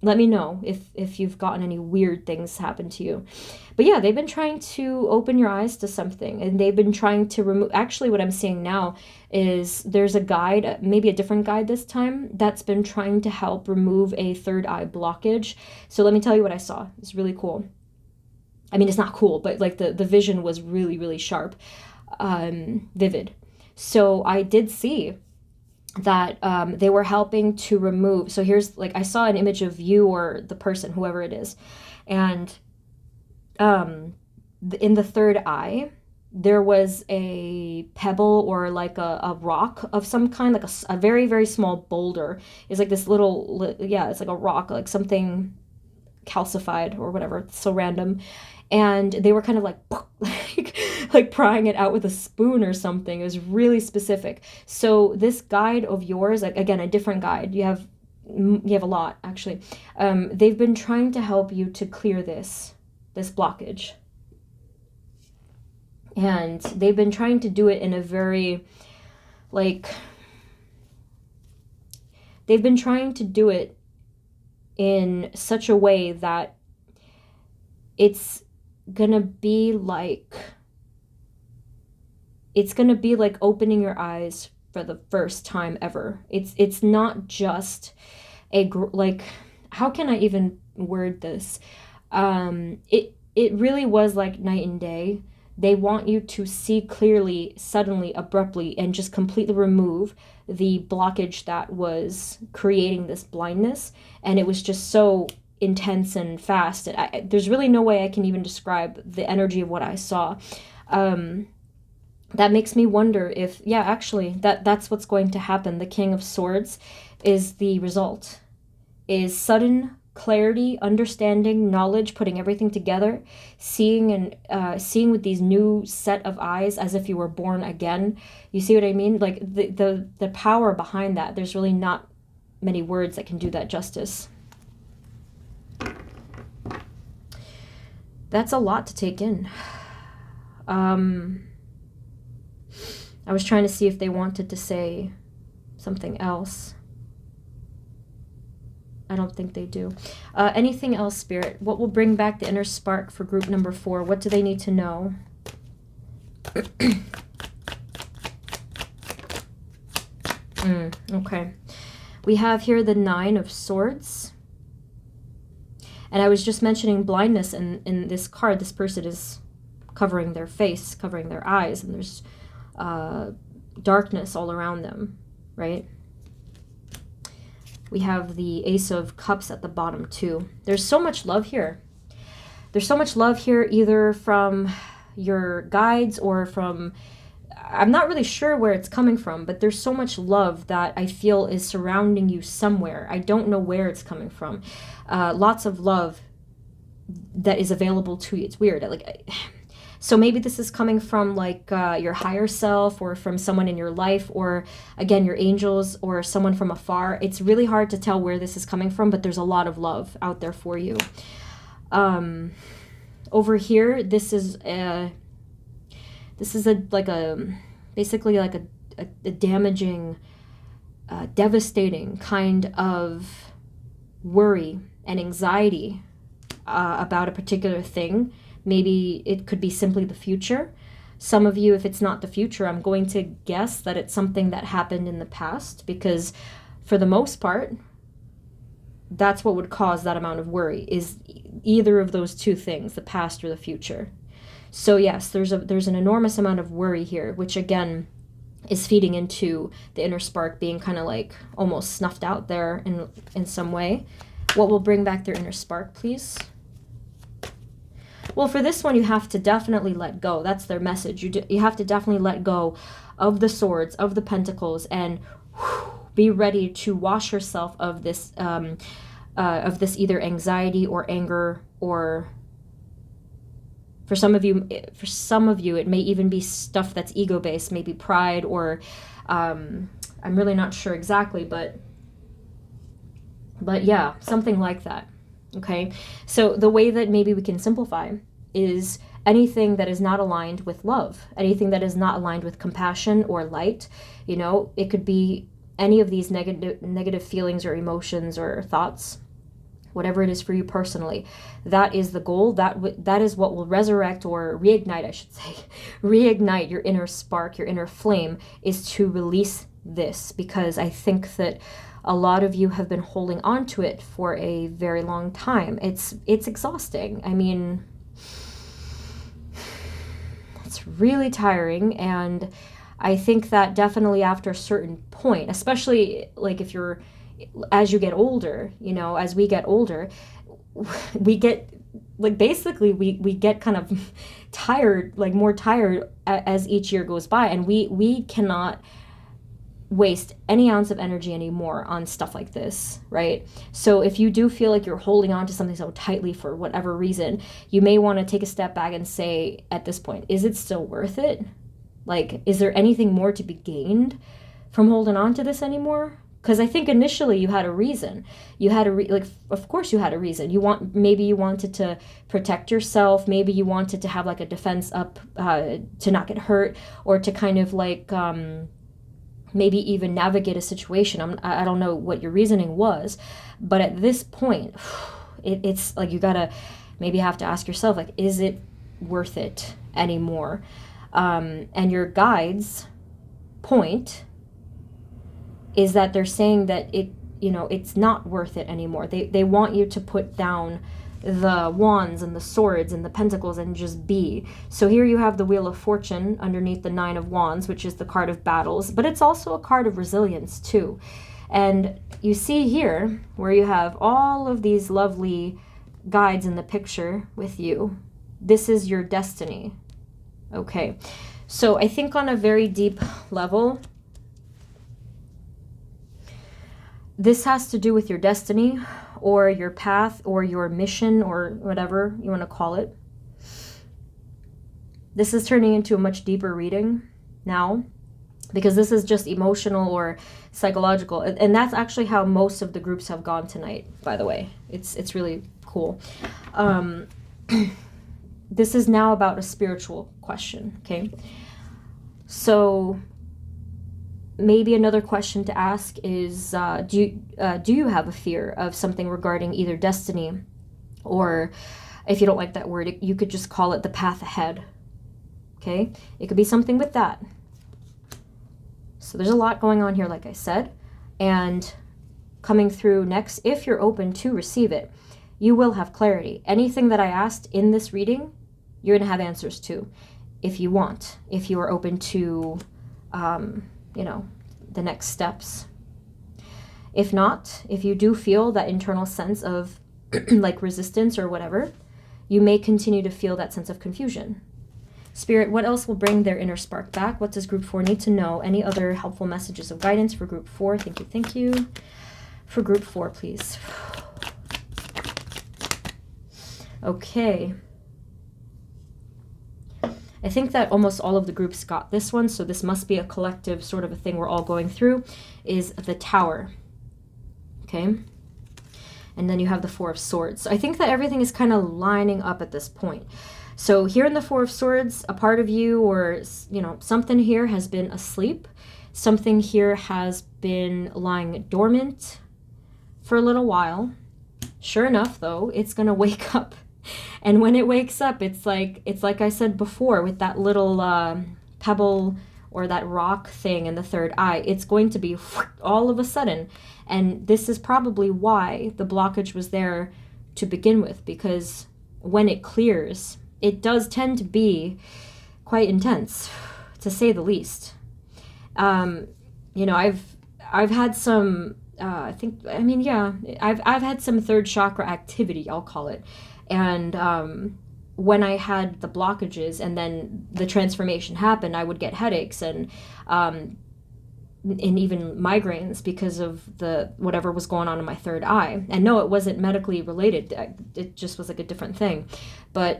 let me know if you've gotten any weird things happen to you. But yeah, they've been trying to open your eyes to something, and they've been trying to remove, actually what I'm seeing now is there's a guide, maybe a different guide this time, that's been trying to help remove a third eye blockage. So let me tell you what I saw. It's really cool. I mean, it's not cool, but like the vision was really, really sharp, vivid. So I did see that they were helping to remove, so here's, like, I saw an image of you or the person, whoever it is, and in the third eye, there was a pebble or like a rock of some kind, like a very, very small boulder. It's like this little, yeah, it's like a rock, like something calcified or whatever. It's so random. And they were kind of like like prying it out with a spoon or something. It was really specific. So this guide of yours, like, again, a different guide, you have a lot actually. They've been trying to help you to clear this blockage, and they've been trying to do it in a very, like, they've been trying to do it in such a way that it's gonna be like opening your eyes for the first time ever. It's not just like, how can I even word this? It really was like night and day. They want you to see clearly, suddenly, abruptly, and just completely remove the blockage that was creating this blindness. And it was just so intense and fast. There's really no way I can even describe the energy of what I saw. That makes me wonder if, yeah, actually, that's what's going to happen. The King of Swords is the result, is sudden clarity, understanding, knowledge, putting everything together, seeing with these new set of eyes as if you were born again. You see what I mean? Like the power behind that, there's really not many words that can do that justice. That's a lot to take in. I was trying to see if they wanted to say something else. I don't think they do. Anything else, Spirit? What will bring back the inner spark for group number 4? What do they need to know? Okay. We have here the 9 of Swords. And I was just mentioning blindness in this card. This person is covering their face, covering their eyes, and there's darkness all around them, right? We have the Ace of Cups at the bottom too. There's so much love here. There's so much love here, either from your guides or from, I'm not really sure where it's coming from, but there's so much love that I feel is surrounding you somewhere. I don't know where it's coming from. Lots of love that is available to you. It's weird. So maybe this is coming from like your higher self, or from someone in your life, or again, your angels, or someone from afar. It's really hard to tell where this is coming from, but there's a lot of love out there for you. Over here, this is basically like a damaging, devastating kind of worry and anxiety about a particular thing. Maybe it could be simply the future. Some of you, if it's not the future, I'm going to guess that it's something that happened in the past, because for the most part, that's what would cause that amount of worry, is either of those two things, the past or the future. So yes, there's an enormous amount of worry here, which again is feeding into the inner spark being kind of like almost snuffed out there in some way. What will bring back their inner spark, please? Well, for this one, you have to definitely let go. That's their message. You have to definitely let go of the swords, of the pentacles, and be ready to wash yourself of this either anxiety or anger, or for some of you, it may even be stuff that's ego-based, maybe pride, or I'm really not sure exactly, but yeah, something like that. Okay, so the way that maybe we can simplify is anything that is not aligned with love, anything that is not aligned with compassion or light. You know, it could be any of these negative feelings or emotions or thoughts, whatever it is for you personally. That is the goal. That is what will resurrect, or reignite, I should say, reignite your inner spark, your inner flame, is to release this, because I think that a lot of you have been holding on to it for a very long time. It's exhausting. I mean, it's really tiring, and I think that definitely after a certain point, especially like as you get older, you know, as we get older, we get like basically we get kind of tired, like more tired as each year goes by, and we cannot waste any ounce of energy anymore on stuff like this, right? So if you do feel like you're holding on to something so tightly for whatever reason, you may want to take a step back and say, at this point, is it still worth it? Like, is there anything more to be gained from holding on to this anymore? Because I think initially you had a reason. You had of course you had a reason. Maybe you wanted to protect yourself. Maybe you wanted to have like a defense up to not get hurt, or to kind of like maybe even navigate a situation. I don't know what your reasoning was, but at this point, it's like you gotta maybe have to ask yourself, like, is it worth it anymore? And your guide's point is that they're saying that it's not worth it anymore. They want you to put down the wands and the swords and the pentacles and just be. So here you have the Wheel of Fortune underneath the Nine of Wands, which is the card of battles, but it's also a card of resilience too. And you see here where you have all of these lovely guides in the picture with you. This is your destiny. Okay. So I think on a very deep level, this has to do with your destiny or your path or your mission or whatever you want to call it. This is turning into a much deeper reading now, because this is just emotional or psychological. And that's actually how most of the groups have gone tonight, by the way. It's really cool. This is now about a spiritual question, okay? So maybe another question to ask is, do you have a fear of something regarding either destiny, or if you don't like that word, you could just call it the path ahead, okay? It could be something with that. So there's a lot going on here, like I said, and coming through next, if you're open to receive it, you will have clarity. Anything that I asked in this reading, you're going to have answers to, if you want, if you are open to the next steps. If not, if you do feel that internal sense of like resistance or whatever, you may continue to feel that sense of confusion. Spirit, what else will bring their inner spark back? What does group 4 need to know? Any other helpful messages of guidance for group 4? Thank you, thank you. For group 4, please. Okay. I think that almost all of the groups got this one, so this must be a collective sort of a thing we're all going through, is the Tower. Okay? And then you have the Four of Swords. So I think that everything is kind of lining up at this point. So here in the Four of Swords, a part of you or, something here has been asleep. Something here has been lying dormant for a little while. Sure enough, though, it's going to wake up. And when it wakes up, it's like I said before with that little pebble or that rock thing in the third eye. It's going to be all of a sudden. And this is probably why the blockage was there to begin with, because when it clears, it does tend to be quite intense, to say the least. I've had some, I've had some third chakra activity, I'll call it. And when I had the blockages and then the transformation happened, I would get headaches and even migraines because of the whatever was going on in my third eye. And no, it wasn't medically related. It just was like a different thing. But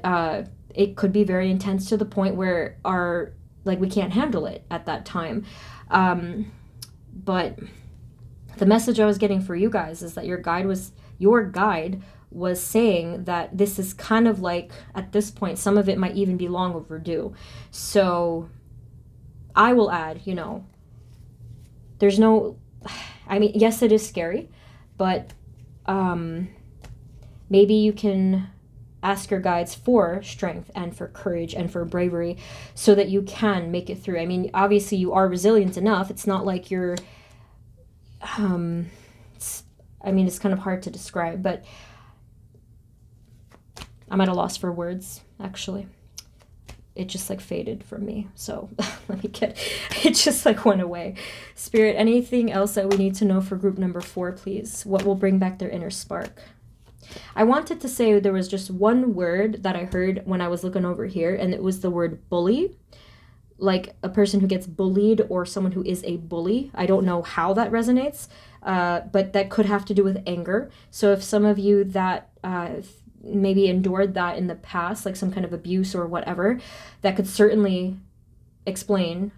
it could be very intense to the point where we can't handle it at that time. But the message I was getting for you guys is that your guide was saying that this is kind of like, at this point, some of it might even be long overdue. So I will add, there's no, yes, it is scary, but maybe you can ask your guides for strength and for courage and for bravery so that you can make it through. Obviously you are resilient enough. It's not like you're, it's kind of hard to describe, but I'm at a loss for words, actually. It just faded from me. So it just went away. Spirit, anything else that we need to know for group number 4, please? What will bring back their inner spark? I wanted to say there was just one word that I heard when I was looking over here, and it was the word bully. Like a person who gets bullied or someone who is a bully. I don't know how that resonates, but that could have to do with anger. So if some of you that maybe endured that in the past, like some kind of abuse or whatever, that could certainly explain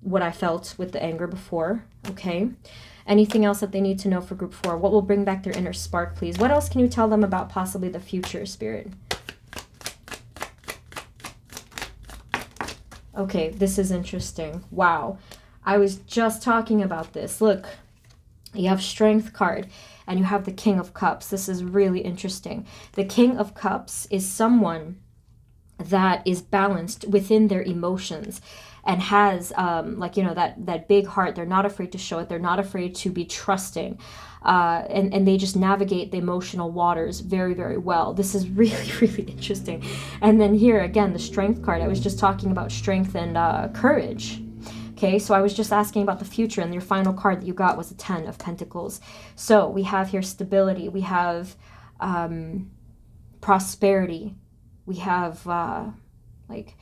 what I felt with the anger before. Okay. Anything else that they need to know for group 4? What will bring back their inner spark, please? What else can you tell them about possibly the future, Spirit? Okay, this is interesting. Wow. I was just talking about this. Look, you have Strength card and you have the King of Cups. This is really interesting. The King of Cups is someone that is balanced within their emotions and has like, you know, that big heart. They're not afraid to show it. They're not afraid to be trusting. And they just navigate the emotional waters very, very well. This is really, really interesting. And then here again, the Strength card. I was just talking about strength and courage. Okay, so I was just asking about the future, and your final card that you got was a 10 of Pentacles. So we have here stability. We have prosperity. We have like,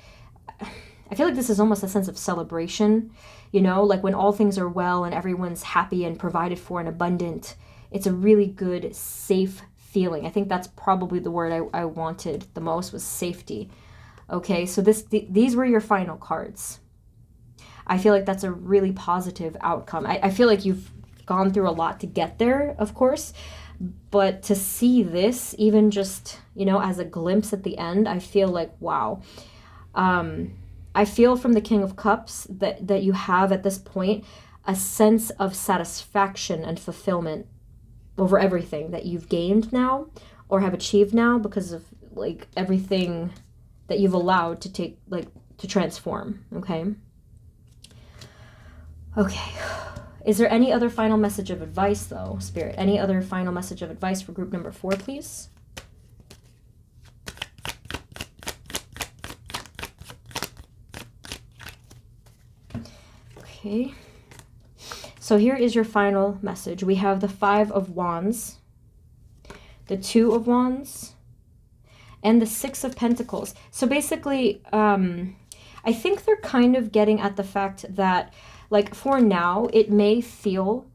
I feel like this is almost a sense of celebration, you know, like when all things are well and everyone's happy and provided for and abundant. It's a really good, safe feeling. I think that's probably the word I wanted the most, was safety. Okay, so these were your final cards. I feel like that's a really positive outcome. I feel like you've gone through a lot to get there, of course, but to see this, even just, you know, as a glimpse at the end, I feel like, wow. I feel from the King of Cups that you have at this point a sense of satisfaction and fulfillment over everything that you've gained now or have achieved now, because of like everything that you've allowed to take, like, to transform. Okay, is there any other final message of advice though, Spirit? Any other final message of advice for group number 4, please? Okay, so here is your final message. We have the 5 of Wands, the 2 of Wands, and the 6 of Pentacles. So basically, I think they're kind of getting at the fact that, like, for now, it may feel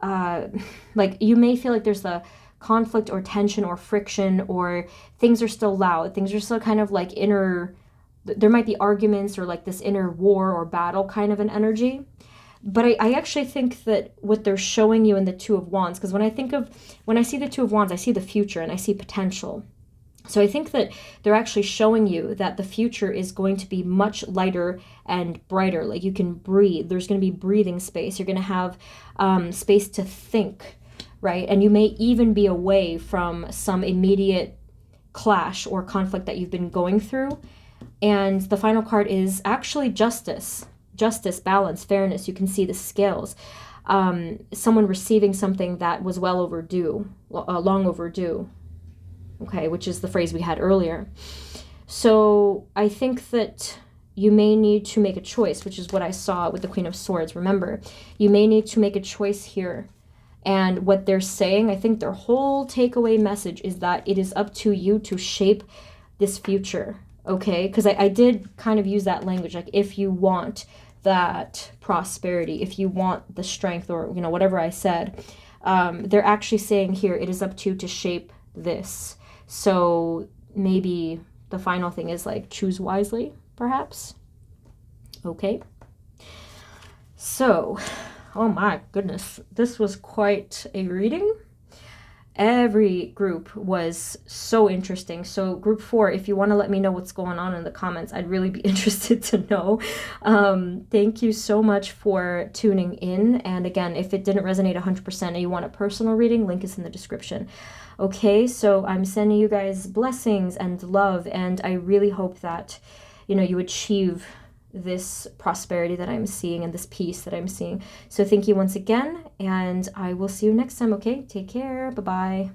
like you may feel like there's a conflict or tension or friction, or things are still loud. Things are still kind of like there might be arguments or like this inner war or battle kind of an energy. But I actually think that what they're showing you in the 2 of Wands, because when I see the 2 of Wands, I see the future and I see potential. So I think that they're actually showing you that the future is going to be much lighter and brighter. Like, you can breathe. There's going to be breathing space. You're going to have space to think, right? And you may even be away from some immediate clash or conflict that you've been going through. And the final card is actually justice. Justice, balance, fairness. You can see the scales. Someone receiving something that was well overdue, long overdue. Okay, which is the phrase we had earlier. So I think that you may need to make a choice, which is what I saw with the Queen of Swords. Remember, you may need to make a choice here. And what they're saying, I think their whole takeaway message is that it is up to you to shape this future, okay? Because I did kind of use that language, like, if you want that prosperity, if you want the strength, or, you know, whatever I said, they're actually saying here, it is up to you to shape this. So maybe the final thing is, like, choose wisely, perhaps. Okay. So, oh my goodness, this was quite a reading. Every group was so interesting. So group 4, if you want to let me know what's going on in the comments, I'd really be interested to know. Thank you so much for tuning in. And again, if it didn't resonate 100% and you want a personal reading, link is in the description. Okay, so I'm sending you guys blessings and love, and I really hope that, you know, you achieve this prosperity that I'm seeing and this peace that I'm seeing. So thank you once again, and I will see you next time, okay? Take care. Bye-bye.